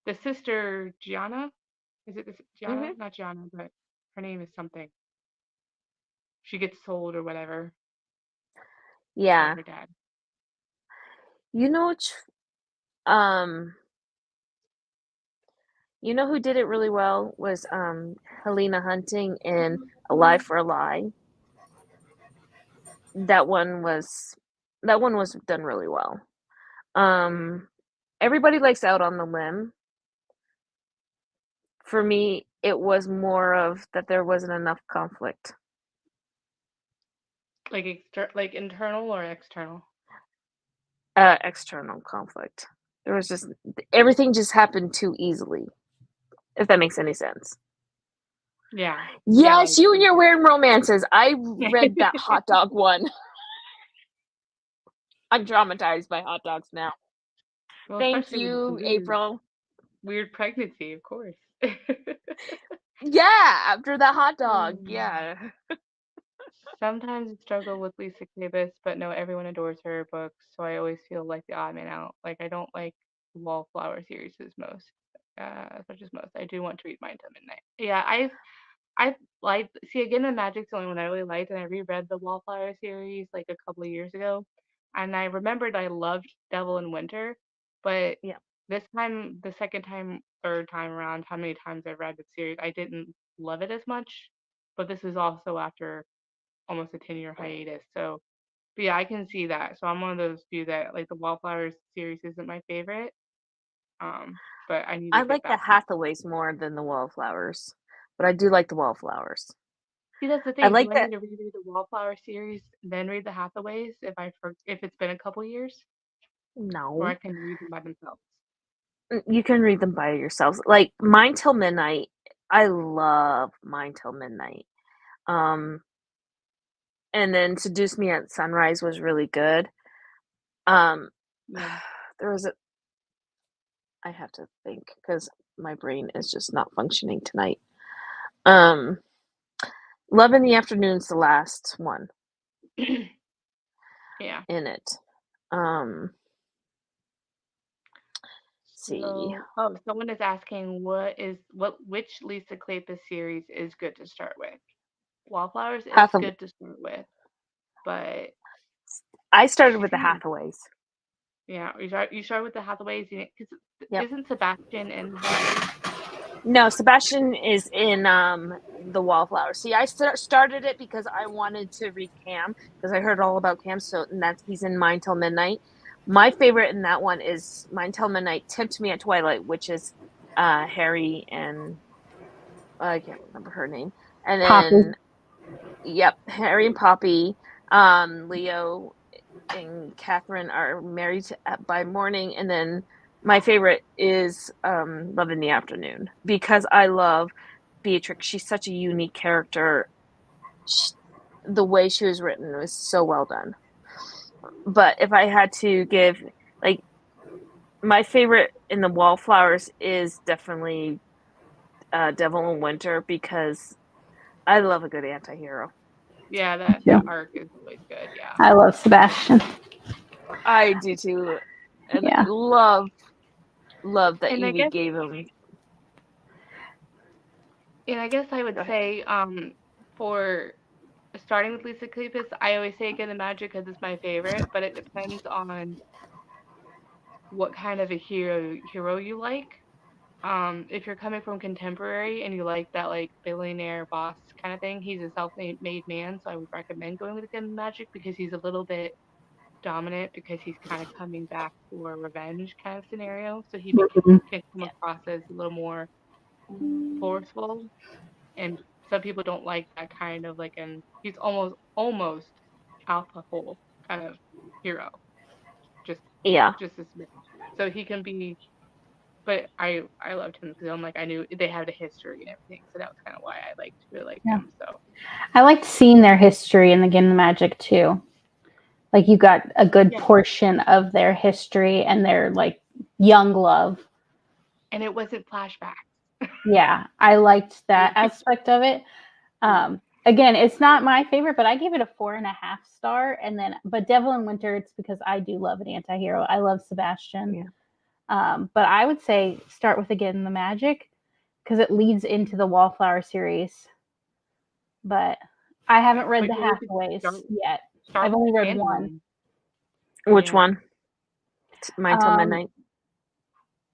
the sister Gianna. Is it Gianna? Mhm. Not Gianna, but her name is something. She gets sold or whatever by Yeah. her dad. You know which you know who did it really well was Helena Hunting in A Lie for a Lie. That one was done really well. Everybody likes Out on the Limb. For me, it was more of that there wasn't enough conflict. Like internal or external? External conflict. There was just everything just happened too easily. If that makes any sense. Yeah. Yes, like, you and your weird romances. I read that hot dog one. I'm traumatized by hot dogs now. well, Thank especially with you, April. weird pregnancy, of course. Yeah, after that hot dog. Yeah. Sometimes I struggle with Lisa Kleypas, but no, everyone adores her books, so I always feel like the odd man out. Like I don't like the Wallflower series as much as most. I do want to read Mine Till Midnight. Yeah, I like see again the Magic's the only one I really liked, and I reread the Wallflower series like a couple of years ago, and I remembered I loved Devil in Winter, but Yeah. this time, the second time, third time around, how many times I've read the series, I didn't love it as much. But this is also after almost a 10-year hiatus, so but yeah, I can see that. So I'm one of those few that like the Wallflowers series isn't my favorite, but I need to I get like the back to it. Hathaways more than the Wallflowers. But I do like the Wallflowers. See, that's the I thing. Do like I that. need to reread the Wallflower series, then read the Hathaways if it's been a couple years, or I No. can read them by themselves? You can read them by yourselves. Like Mine Till Midnight. I love Mine Till Midnight. Um and then Seduce Me at Sunrise was really good. Yeah. There was I have to think because my brain is just not functioning tonight. Love in the Afternoon's the last one Yeah. in it. See. So, someone is asking which Lisa Kleypas series is good to start with. Wallflowers is Hathaway. good to start with, but I started with the Hathaways. yeah, you start with the Hathaways because Yep. isn't Sebastian in the Hathaways? No, Sebastian is in the Wallflowers. See, I started it because I wanted to read Cam because I heard all about Cam. So he's in Mine Till Midnight. My favorite in that one is Mine Till Midnight, Tempt Me at Twilight, which is Harry and I can't remember her name. And then yep, Harry and Poppy, Leo and Catherine are married by morning, and then my favorite is Love in the Afternoon because I love Beatrix. She's such a unique character. The way she was written was so well done. But if I had to give, like, my favorite in the Wallflowers is definitely Devil in Winter because I love a good anti-hero. Yeah, that arc is always good. Yeah, I love Sebastian. I do too, and Yeah. love that And I Evie guess- gave him. and I guess I would say for starting with Lisa Kleypas, I always say Again the Magic because it's my favorite, but it depends on what kind of a hero you like. If you're coming from contemporary and you like that like billionaire boss kind of thing, he's a self-made man, so I would recommend going with Again the Magic because he's a little bit dominant because he's kind of coming back for a revenge kind of scenario, so he can come across as a little more forceful, and some people don't like that kind of like, and he's almost alpha hole kind of hero, just Yeah. a smidge. So he can be, but I loved him because I'm like I knew they had a history and everything, so that was kind of why I really liked him. So I liked seeing their history in Again the Magic too. Like you got a good portion of their history and their like young love. And it wasn't flashbacks. Yeah, I liked that aspect of it. Again, it's not my favorite, but I gave it a 4.5 star. And then, but Devil in Winter, it's because I do love an anti-hero. I love Sebastian. Yeah. But I would say start with Again the Magic because it leads into the Wallflower series. But I haven't read the Hathaways yet. I've only read one. Which one? Mine Till Midnight?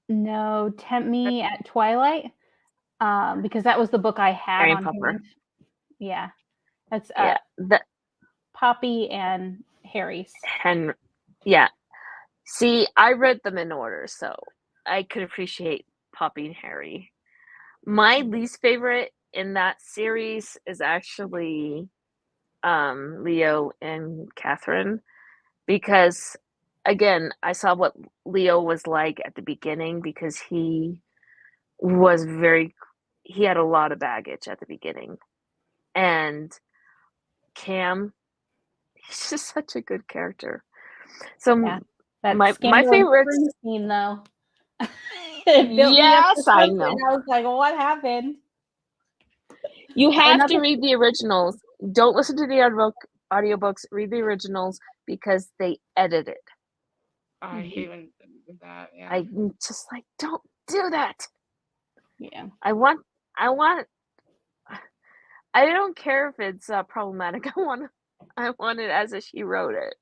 No, Tempt Me at Twilight. Because that was the book I had on hand. Yeah. That's Poppy and Harry's. Yeah. See, I read them in order, so I could appreciate Poppy and Harry. My least favorite in that series is actually Leo and Catherine because again, I saw what Leo was like at the beginning because he had a lot of baggage at the beginning. And Cam, he's just such a good character. So my favorite scene though. Yes, I know. I was like, well, what happened? You have to read the originals. Don't listen to the audiobooks. Read the originals because they edited. I hate when that. Yeah. I'm just like, don't do that. Yeah. I don't care if it's problematic. I want it as if she wrote it.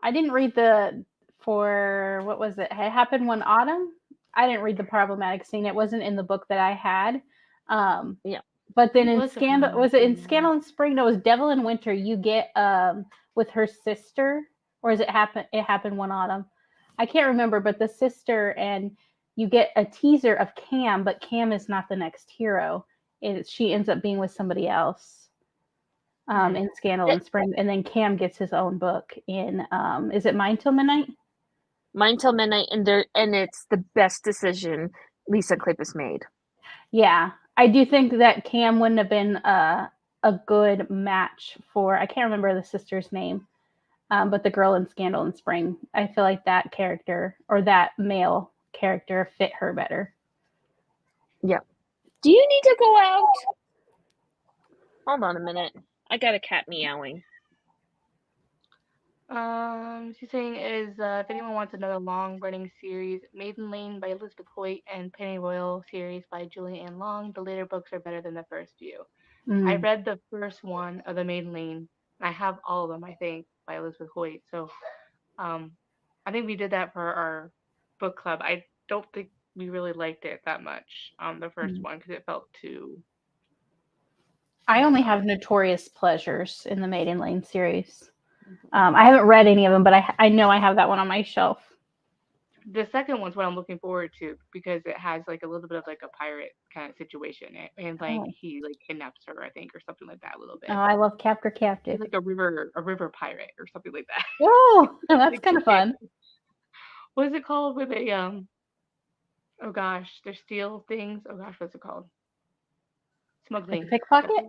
I didn't read what was it? It happened one autumn. I didn't read the problematic scene. It wasn't in the book that I had. Yeah. But then in Scandal, was it in Scandal in Spring? No, it was Devil in Winter. You get with her sister, or is it happened one autumn? I can't remember, but the sister, and you get a teaser of Cam, but Cam is not the next hero. She ends up being with somebody else. In Scandal in Spring, and then Cam gets his own book in is it Mine Till Midnight? Mine Till Midnight, and it's the best decision Lisa Kleypas made. Yeah, I do think that Cam wouldn't have been a good match for, I can't remember the sister's name, but the girl in Scandal in Spring. I feel like that character or that male character fit her better. Do you need to go out? Hold on a minute. I got a cat meowing. She's saying if anyone wants another long-running series, Maiden Lane by Elizabeth Hoyt and Pennyroyal series by Julie Ann Long. The later books are better than the first few. I read the first one of the Maiden Lane. I have all of them, I think, by Elizabeth Hoyt. So, I think we did that for our book club. I don't think we really liked it that much, the first one, because it felt too. I only have Notorious Pleasures in the Maiden Lane series. I haven't read any of them, but I know I have that one on my shelf. The second one's what I'm looking forward to because it has like a little bit of like a pirate kind of situation, and like he like kidnaps her, I think, or something like that a little bit. Oh, I love Captor Captive. He's like a river pirate or something like that. Oh, that's kind of fun. What is it called with a oh gosh, they steal things. Oh gosh, what's it called? Smuggling. Like a pickpocket?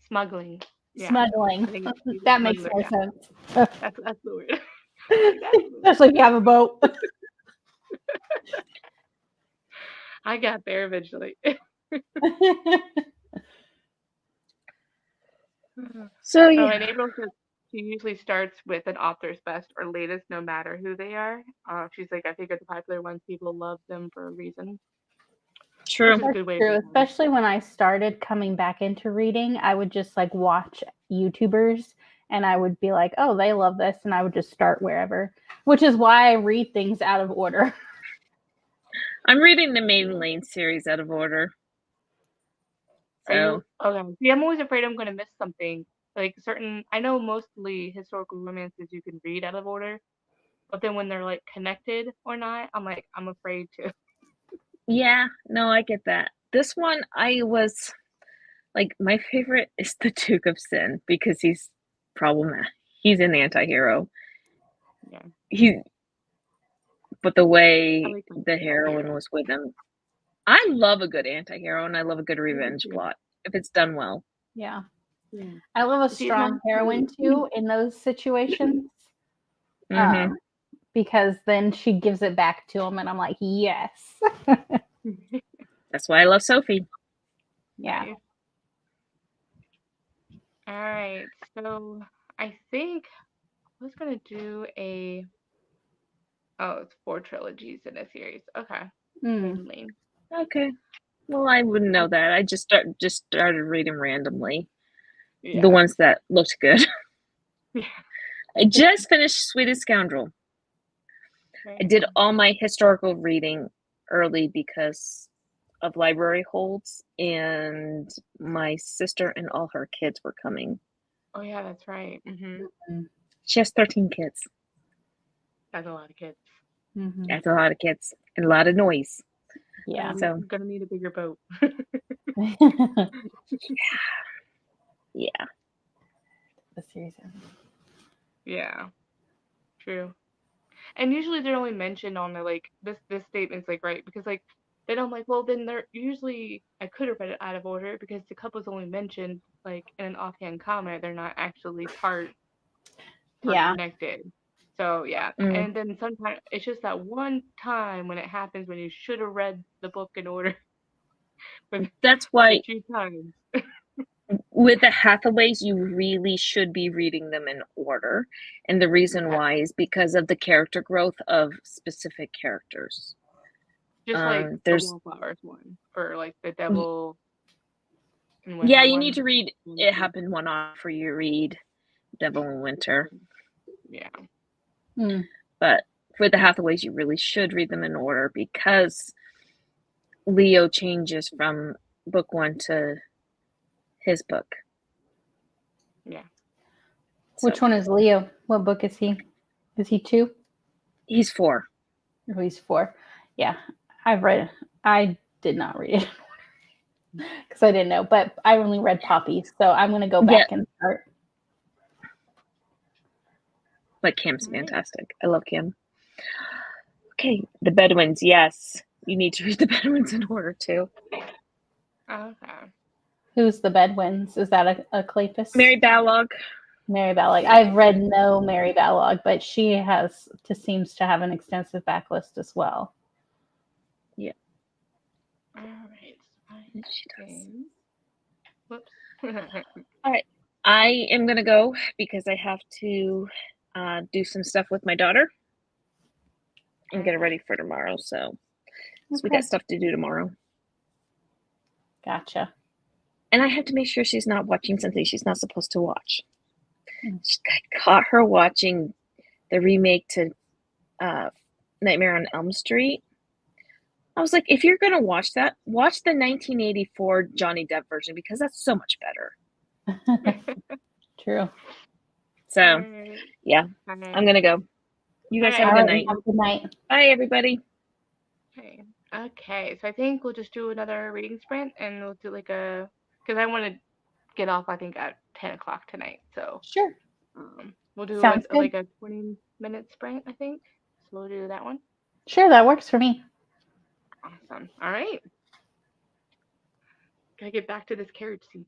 Smuggling. Yeah. Smuggling. That makes more sense. That's the word. Especially if you have a boat. I got there eventually. So yeah. And April says she usually starts with an author's best or latest, no matter who they are. She's like, I figure the popular ones, people love them for a reason. True. That's a good way True. Especially when I started coming back into reading, I would just like watch YouTubers and I would be like, oh, they love this. And I would just start wherever, which is why I read things out of order. I'm reading the Maiden Lane series out of order. So. Okay. See, I'm always afraid I'm going to miss something. Like I know mostly historical romances you can read out of order, but then when they're like connected or not, I'm afraid to. Yeah, no, I get that. This one, I was like, my favorite is the Duke of Sin because he's problematic. He's an anti-hero. Yeah. But the way the heroine was with him, I love a good anti-hero and I love a good revenge plot if it's done well. Yeah. I love a strong heroine too in those situations. Because then she gives it back to him and I'm like, yes. That's why I love Sophie. Yeah. All right. So I think I was going to do it's 4 trilogies in a series. Okay. Okay. Well, I wouldn't know that. I just started reading randomly. Yeah. The ones that looked good. I just finished Sweetest Scoundrel. I did all my historical reading early because of library holds, and my sister and all her kids were coming. Oh yeah, that's right. She has 13 kids. That's a lot of kids. That's a lot of kids and a lot of noise. Yeah. So I'm gonna need a bigger boat. Yeah. The series. Yeah. True. And usually they're only mentioned on the like this statement's like right because like then I'm like, well then they're usually I could have read it out of order because the couple's only mentioned like in an offhand comment. They're not actually part connected. So yeah. And then sometimes it's just that one time when it happens when you should have read the book in order. That's why 2 times. with the Hathaways, you really should be reading them in order. And the reason why is because of the character growth of specific characters. Just like there's the Wallflowers one, or like the Devil. Yeah, you need to read It Happened One Off before you read Devil in Winter. Yeah. But for the Hathaways, you really should read them in order because Leo changes from book 1 to his book. Yeah. Which one is Leo? What book is he? Is he 2? He's 4. Oh, he's 4. Yeah. I've read it. I did not read it because I didn't know, but I only read Poppies, so I'm going to go back and start. But Kim's fantastic. I love Kim. Okay, the Bedouins. Yes, you need to read the Bedouins in order too. Okay. Who's the Bedouins? Is that a Cleopas? Mary Balog. Mary Balog. I've read no Mary Balog, but she seems to have an extensive backlist as well. Yeah. All right. She does. Okay. Whoops. All right. I am gonna go because I have to do some stuff with my daughter and get her ready for tomorrow. So we Okay. got stuff to do tomorrow. Gotcha. And I have to make sure she's not watching something she's not supposed to watch. Mm. I caught her watching the remake to Nightmare on Elm Street. I was like, if you're gonna watch that, watch the 1984 Johnny Depp version because that's so much better. True. So Alright. yeah, Alright. I'm gonna go. You guys All have a All good right. night. Have a good night. Bye, everybody. Okay. Okay. So I think we'll just do another reading sprint, and we'll do like a, because I want to get off, I think, at 10 o'clock tonight. So Sure. we'll do Sounds good. like a 20-minute sprint, I think. So we'll do that one. Sure, that works for me. Awesome. All right. Gotta get back to this carriage seat.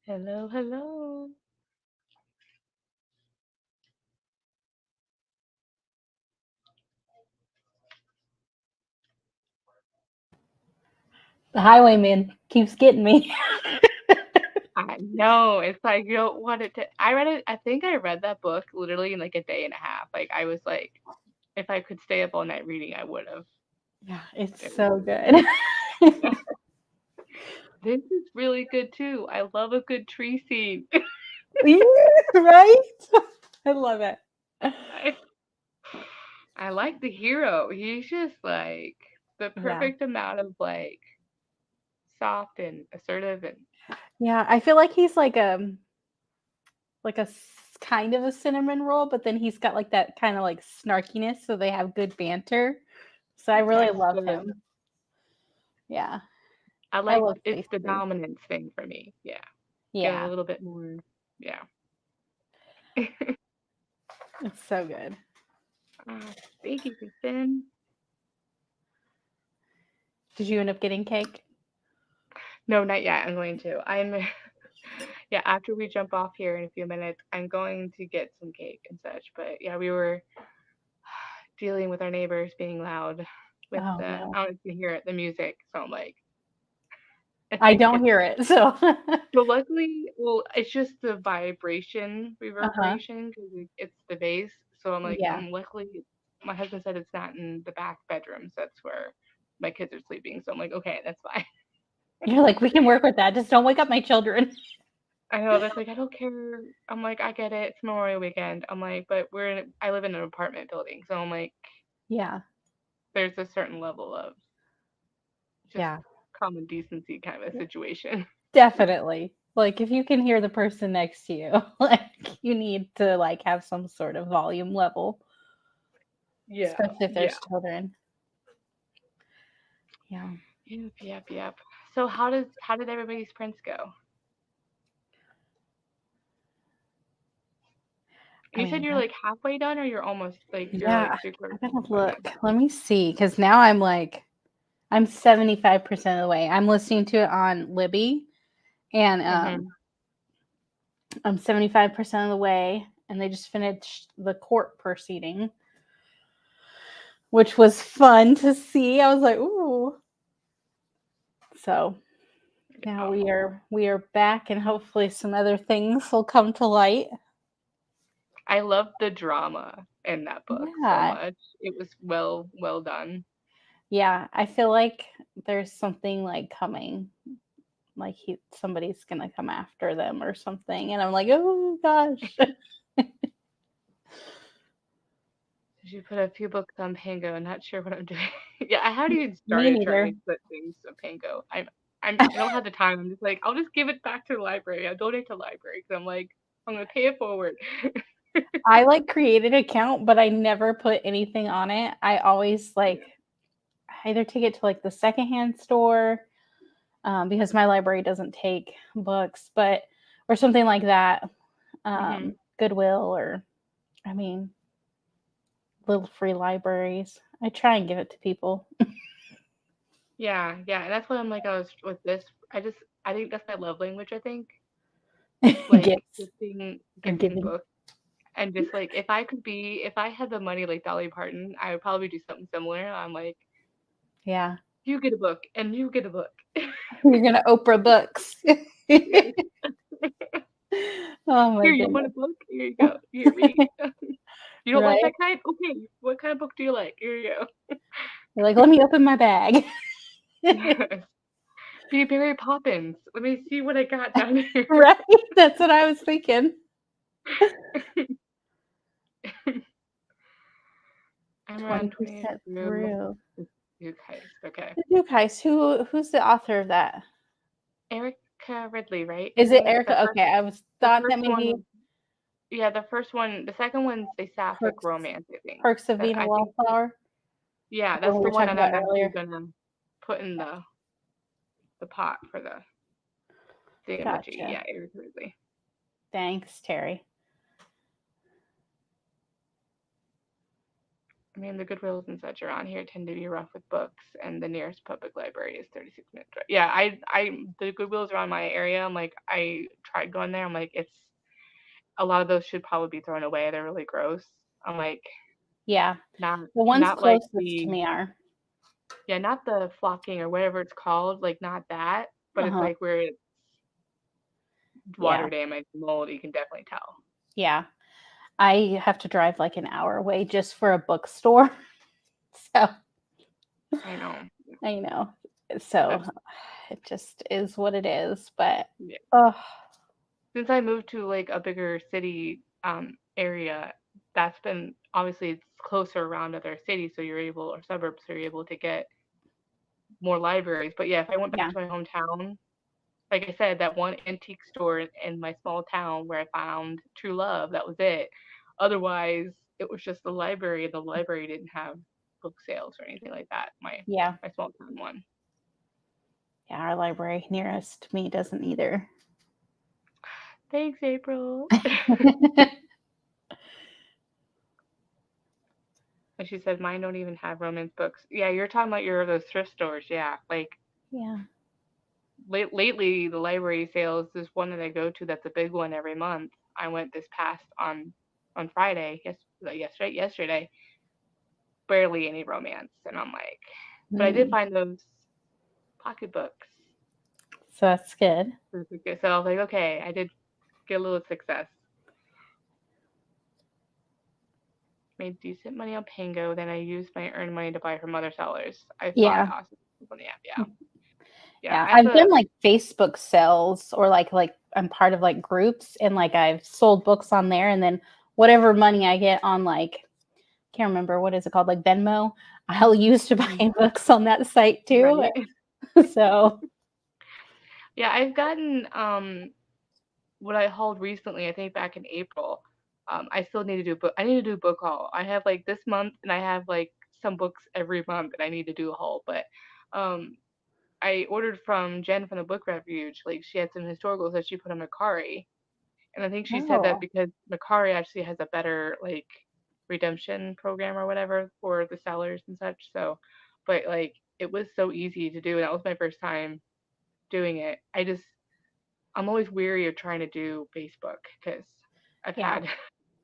Hello, hello. The highwayman keeps getting me. I know. It's like you don't want it to. I read it. I think I read that book literally in like a day and a half. Like I was like, if I could stay up all night reading, I would have. Yeah, it's It so was. good. This is really good too. I love a good tree scene. Yeah, right? I love it. I, I like the hero. He's just like the Yeah. perfect amount of like soft and assertive and Yeah, I feel like he's like kind of a cinnamon roll, but then he's got like that kind of like snarkiness, so they have good banter. So I really that's love good. him. Yeah, I I like love it's the Stacey. dominance thing for me. Yeah. Get a Yeah, little bit more. Yeah. it's so good. Thank you, Kristen. Did you end up getting cake? No, not yet. I'm going to. I'm yeah, after we jump off here in a few minutes, I'm going to get some cake and such. But yeah, we were dealing with our neighbors being loud with Oh the I don't no, know if you can hear it, the music. So I'm like I don't hear it. So, but luckily, well, it's just the vibration, uh-huh. reverberation, because it's the bass. So I'm like, Yeah, luckily, my husband said it's not in the back bedroom, so that's where my kids are sleeping. So I'm like, okay, that's fine. you're like we can work with that. Just don't wake up my children. I know that's like I don't care. I'm like I get it. It's Memorial Weekend. I'm like, but I live in an apartment building, so I'm like, Yeah, there's a certain level of just yeah, common decency kind of a situation. definitely. Like if you can hear the person next to you, like you need to like have some sort of volume level, Yeah, especially if yeah, there's children. Yeah. yep. So how did everybody's prints go? I You said mean, you're like halfway done, or you're almost like you're yeah, like 3/4 I gotta way look. done. Let me see, because now I'm 75% of the way. I'm listening to it on Libby, and Mhm. I'm 75% of the way, and they just finished the court proceeding, which was fun to see. I was like, ooh. So now Yeah. we are back, and hopefully some other things will come to light. I love the drama in that book so Yeah. much. It was well done. Yeah. I feel like there's something like coming. Like somebody's gonna come after them or something. And I'm like, oh gosh. Did you put a few books on Pango? Not sure what I'm doing. Yeah, I haven't even Me started trying neither. to put things on Pango. I don't have the time. I'm just like I'll just give it back to the library. I'll donate to the library because I'm like I'm gonna pay it forward. I like created an account, but I never put anything on it. I always like either take it to like the secondhand store because my library doesn't take books, but or something like that. Hmm. Goodwill or I mean little free libraries. I try and give it to people. Yeah, and that's why I'm like I was with this. I think that's my love language. I think like Gifts or gifting giving. books and just like if I had the money like Dolly Parton, I would probably do something similar. I'm like Yeah. you get a book and you get a book. You're gonna Oprah books. Yes. Oh my Here, you want a goodness. book? Here you go. Here, read. You don't like Right? that kind? Okay. What kind of book do you like? Here you go. You're like, let me open my bag. Yes. Be Mary Poppins. Let me see what I got down here. Right? That's what I was thinking. I'm around 20 20% through through. the Duke Heist. Okay. The Duke Heist. Who's the author of that? Erica Ridley, right? I Is it think Erica? Okay, I was the thought that first one maybe was yeah, the first one, the second one's a sapphic Perks romance, I think. Perks of Being a I think Wallflower. yeah, The one that's we the were one talking that about I'm actually earlier. gonna put in the pot for the thingamajig. Gotcha. Yeah, Erica Ridley. Thanks, Terry. I mean, the Goodwills and such around here tend to be rough with books, and the nearest public library is 36 minutes drive. Yeah, the Goodwills around my area. I'm like, I tried going there. I'm like, it's a lot of those should probably be thrown away. They're really gross. I'm like, Yeah. not The ones not like closest to me are. yeah, not the flocking or whatever it's called, like not that, but it's Uh-huh. like where it's water damage, mold. You can definitely tell. Yeah. I have to drive like an hour away just for a bookstore. So I know. I know. So That's, it just is what it is. But yeah. oh Since I moved to like a bigger city area, that's been obviously it's closer around other cities, so you're able or suburbs, so you're able to get more libraries. But yeah, if I went back yeah. to my hometown, like I said, that one antique store in my small town where I found true love, that was it. Otherwise, it was just the library, and the library didn't have book sales or anything like that. Yeah. My small town one. Yeah. Our library nearest to me doesn't either. Thanks, April. And she said, mine don't even have romance books. Yeah, you're talking about those thrift stores. Yeah, like Yeah. lately the library sales. There's one that I go to that's a big one every month. I went this past on Friday. Yesterday. Barely any romance, and I'm like, but I did find those pocketbooks. So that's good. So I was like, okay, I did get a little success. Made decent money on Pango. Then I used my earned money to buy from other sellers. I Yeah. bought awesome on the app. Yeah. Yeah. I have I've done like Facebook sales or like I'm part of like groups and like I've sold books on there and then whatever money I get on like can't remember what is it called, like Venmo, I'll use to buy books on that site too. Right. So Yeah, I've gotten what I hauled recently, I think back in April. I still need to do book. I need to do book haul. I have like this month, and I have like some books every month, and I need to do a haul. But um, I ordered from Jen from the Book Refuge. Like she had some historicals that she put on Macari, and I think she said that oh because Macari actually has a better like redemption program or whatever for the sellers and such. So, but like it was so easy to do, and that was my first time doing it. I'm always weary of trying to do Facebook because I've yeah. had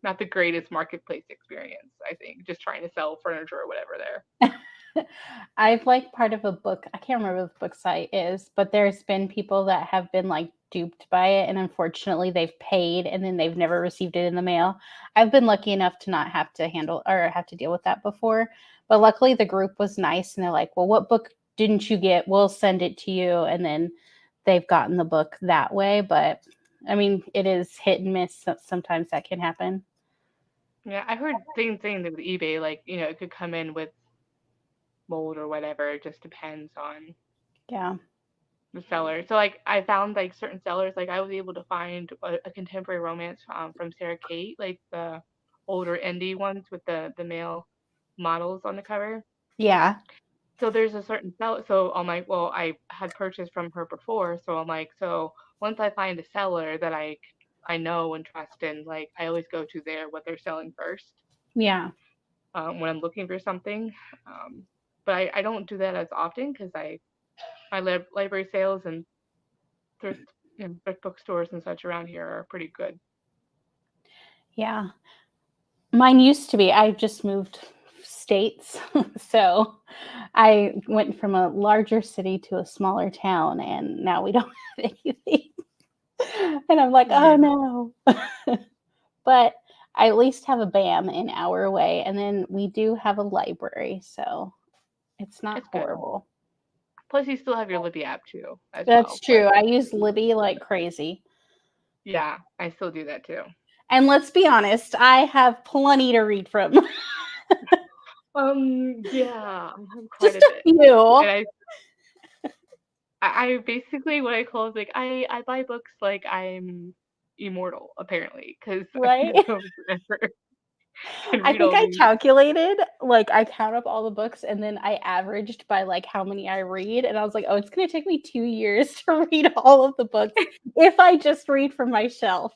not the greatest marketplace experience, I think, just trying to sell furniture or whatever there. I've like part of a book, I can't remember what the book site is, but there's been people that have been like duped by it and unfortunately they've paid and then they've never received it in the mail. I've been lucky enough to not have to handle or have to deal with that before, but luckily the group was nice and they're like, well, what book didn't you get? We'll send it to you. And then they've gotten the book that way. But I mean, it is hit and miss. Sometimes that can happen. Yeah, I heard same thing with eBay, like, it could come in with mold or whatever. It just depends on Yeah. the seller. So like I found like certain sellers, like I was able to find a contemporary romance from Sarah Kate, like the older indie ones with the male models on the cover. Yeah. So there's a certain seller. So I'm like, well, I had purchased from her before, so I'm like, so once I find a seller that I know and trust, and like I always go to what they're selling first Yeah. when I'm looking for something. But I don't do that as often because my library sales and thrift thrift bookstores and such around here are pretty good. Yeah. Mine used to be. I just moved states. So I went from a larger city to a smaller town and now we don't have anything. And I'm like, oh Yeah. no. But I at least have a BAM an hour away. And then we do have a library. So it's not It's good. horrible. Plus, you still have your Libby app too, as That's well. true. But I use Libby like crazy. yeah, I still do that too. And let's be honest, I have plenty to read from. Yeah, I have quite Just a a bit. few. And I basically what I call is like I buy books like I'm immortal apparently because I Right? can go forever and I read think all I these. calculated, like I count up all the books and then I averaged by like how many I read. And I was like, oh, it's going to take me 2 years to read all of the books if I just read from my shelf.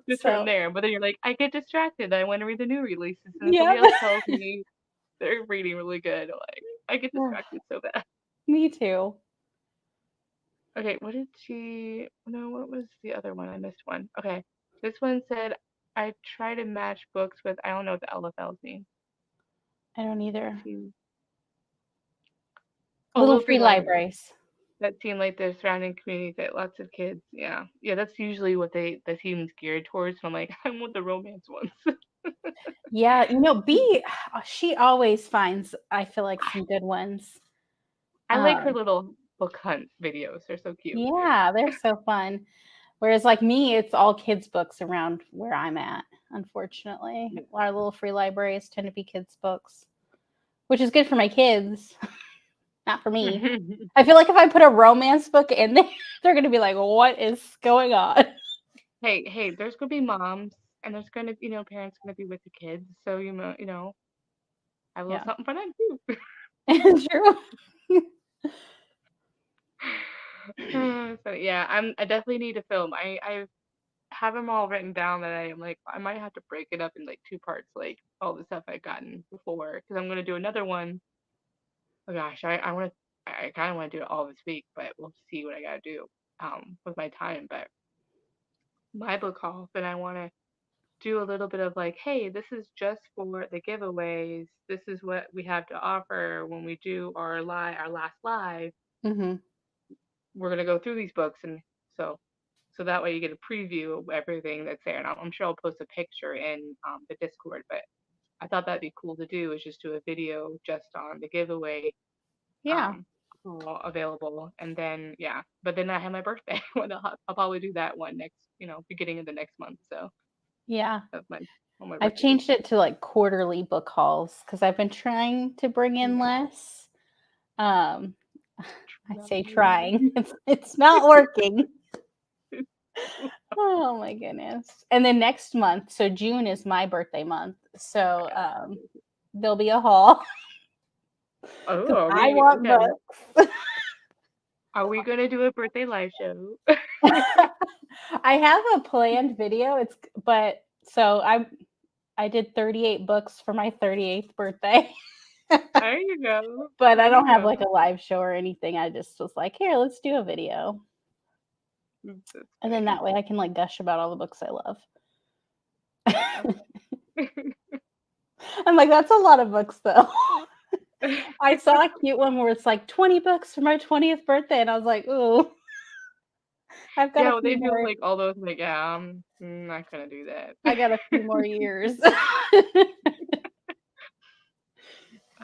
Just So, from there, but then you're like, I get distracted. I want to read the new releases, and yeah. somebody else tells me They're reading really good. Like I get distracted so bad. Me too. Okay, what did she? No, what was the other one? I missed one. Okay, this one said I try to match books with. I don't know what the LFLs mean. I don't either. Little free libraries. That seem like they're surrounding communities that lots of kids. Yeah, yeah, that's usually what that seems geared towards. And I'm like, I want the romance ones. Yeah, B, she always finds, I feel like, some good ones. I like her little book hunt videos. They're so cute. Yeah, they're so fun. Whereas like me, it's all kids' books around where I'm at, unfortunately. Yeah. Our little free libraries tend to be kids' books, which is good for my kids, not for me. I feel like if I put a romance book in there, they're going to be like, what is going on? Hey, there's gonna be moms and there's gonna, parents gonna be with the kids. So have a little Yeah. something for them too. True. So yeah, I definitely need to film. I have them all written down that I'm like I might have to break it up in like two parts, like all the stuff I've gotten before, because I'm gonna do another one. Oh gosh, I kind of want to do it all this week, but we'll see what I gotta do with my time. But my book haul, then I want to do a little bit of like, hey, this is just for the giveaways. This is what we have to offer when we do our last live. Mm-hmm. We're gonna go through these books, and so that way you get a preview of everything that's there. And I'm sure I'll post a picture in the Discord, but I thought that'd be cool to do is just do a video just on the giveaway Yeah. available, and then but then I have my birthday. I'll probably do that one next, beginning of the next month. So Yeah. that's my I've changed it to like quarterly book hauls because I've been trying to bring in less. I say trying. It's not working. Oh my goodness. And then next month, so June is my birthday month. So there'll be a haul. Oh, I want books. Are we gonna do a birthday live show? I have a planned video. I did 38 books for my 38th birthday. There you go. But I don't have like a live show or anything. I just was like, here, let's do a video. And then that way I can like gush about all the books I love. I'm like, that's a lot of books though. I saw a cute one where it's like 20 books for my 20th birthday. And I was like, ooh. I've got they do like all those like, I'm not gonna do that. I got a few more years.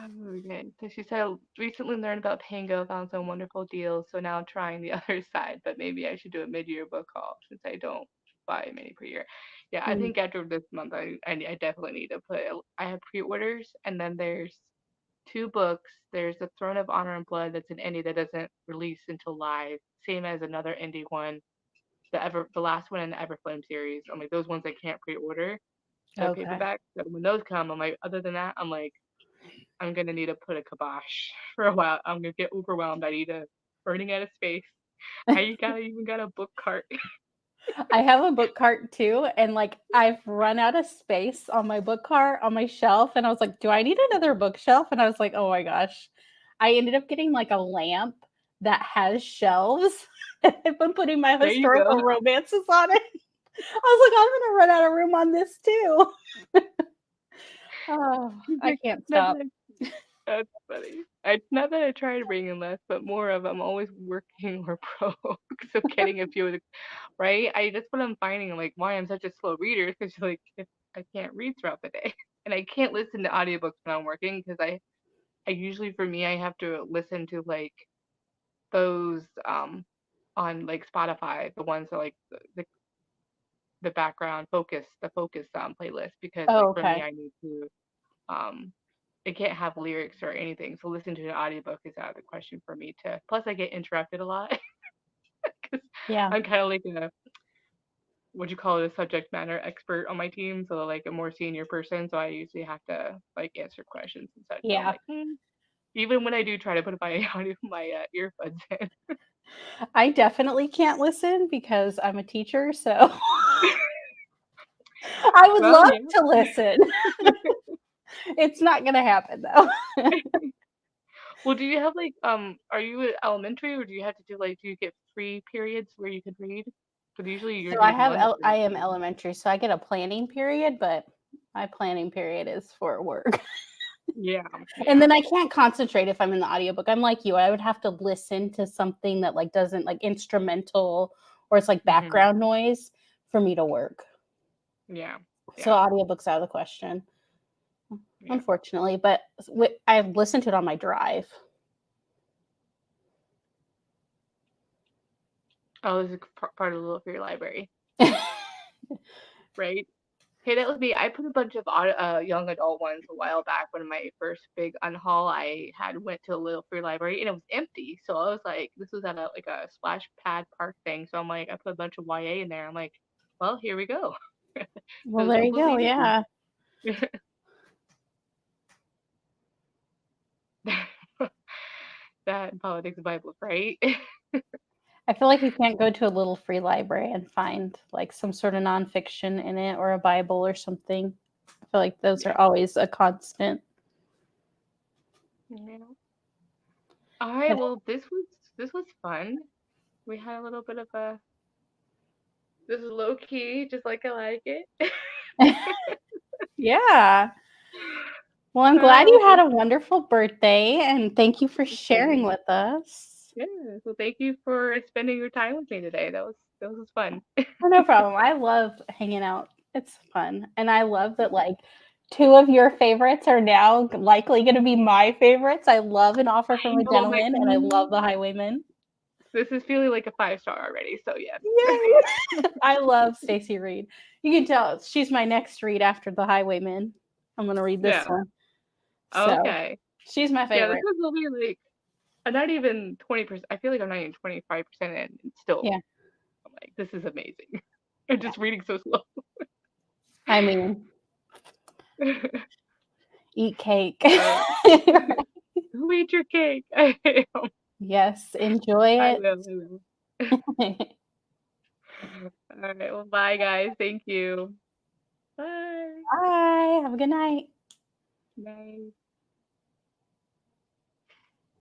Okay. So she said, recently learned about Tango, found some wonderful deals, so now trying the other side, but maybe I should do a mid-year book haul since I don't buy many per year. Yeah, I think after this month, I definitely need to I have pre-orders, and then there's 2 books. There's The Throne of Honor and Blood that's an indie that doesn't release until live, same as another indie one, the last one in the Everflame series. I'm like, those ones I can't pre-order. So paperback. So when those come, I'm like, other than that, I'm like, I'm gonna need to put a kibosh for a while. I'm gonna get overwhelmed. I need a burning out of space. I even got a book cart. I have a book cart too, and like I've run out of space on my book cart on my shelf, and I was like, do I need another bookshelf? And I was like, oh my gosh. I ended up getting like a lamp that has shelves. I've been putting my historical romances on it. I was like, I'm gonna run out of room on this too. Oh, I can't stop. That's funny. It's not that I try to bring in less, but more of I'm always working or broke. So getting a few of the right. That's what I'm finding. Like why I'm such a slow reader because like if I can't read throughout the day, and I can't listen to audiobooks when I'm working because I usually for me I have to listen to like those on like Spotify, the ones that like the background focus, the focus playlist because for me I need to it can't have lyrics or anything. So listening to an audiobook is out of the question for me to. Plus, I get interrupted a lot. I'm kind of like what you call it, a subject matter expert on my team. So like a more senior person. So I usually have to like answer questions and such. Yeah. So I'm like, even when I do try to put my earbuds in. I definitely can't listen because I'm a teacher. So I would love to listen. It's not gonna happen though. Well, do you have like are you at elementary or do you have to do like do you get free periods where you can read? But usually you're So I doing have lunch I break. am elementary, so I get a planning period, but my planning period is for work. Yeah, And yeah. then I can't concentrate if I'm in the audiobook. I'm like you. I would have to listen to something that like doesn't like instrumental or it's like hmm background noise for me to work. Yeah, So yeah, audiobooks out of the question, yeah. unfortunately. But I listened to it on my drive. Oh, this is part of the little free library, right? Hey, that was me. I put a bunch of young adult ones a while back when my first big unhaul I had went to a little free library and it was empty. So I was like, this was at a like a splash pad park thing. So I'm like, I put a bunch of YA in there. I'm like, well, here we go. It Well, was there you go. completely empty. Yeah. That and politics and Bibles, right? I feel like you can't go to a little free library and find like some sort of nonfiction in it or a Bible or something. I feel like those Yeah. are always a constant. Yeah. All right. But Well, this was fun. We had a little bit of a this is low key, just like I like it. yeah. Well, I'm glad Well, you had a wonderful birthday and thank you for thank sharing you. with us. Yeah. So thank you for spending your time with me today. That was fun. Oh, no problem. I love hanging out. It's fun. And I love that like two of your favorites are now likely going to be my favorites. I love An Offer I from a know my Gentleman and I love The Highwayman. this is feeling like a 5-star already. So yes. Yay! I love Stacey Reed. You can tell she's my next read after The Highwayman. I'm going to read this Yeah. one. So Okay. she's my Yeah. This favorite. is only like I'm not even 20%. I feel like I'm not even 25% in. And still, Yeah. I'm like, this is amazing. I'm just reading so slow. I mean, eat cake. Uh, who ate your cake? Yes, enjoy I it. will. I will. All right. Well, bye, guys. Thank you. Bye. Bye. Have a good night. Bye.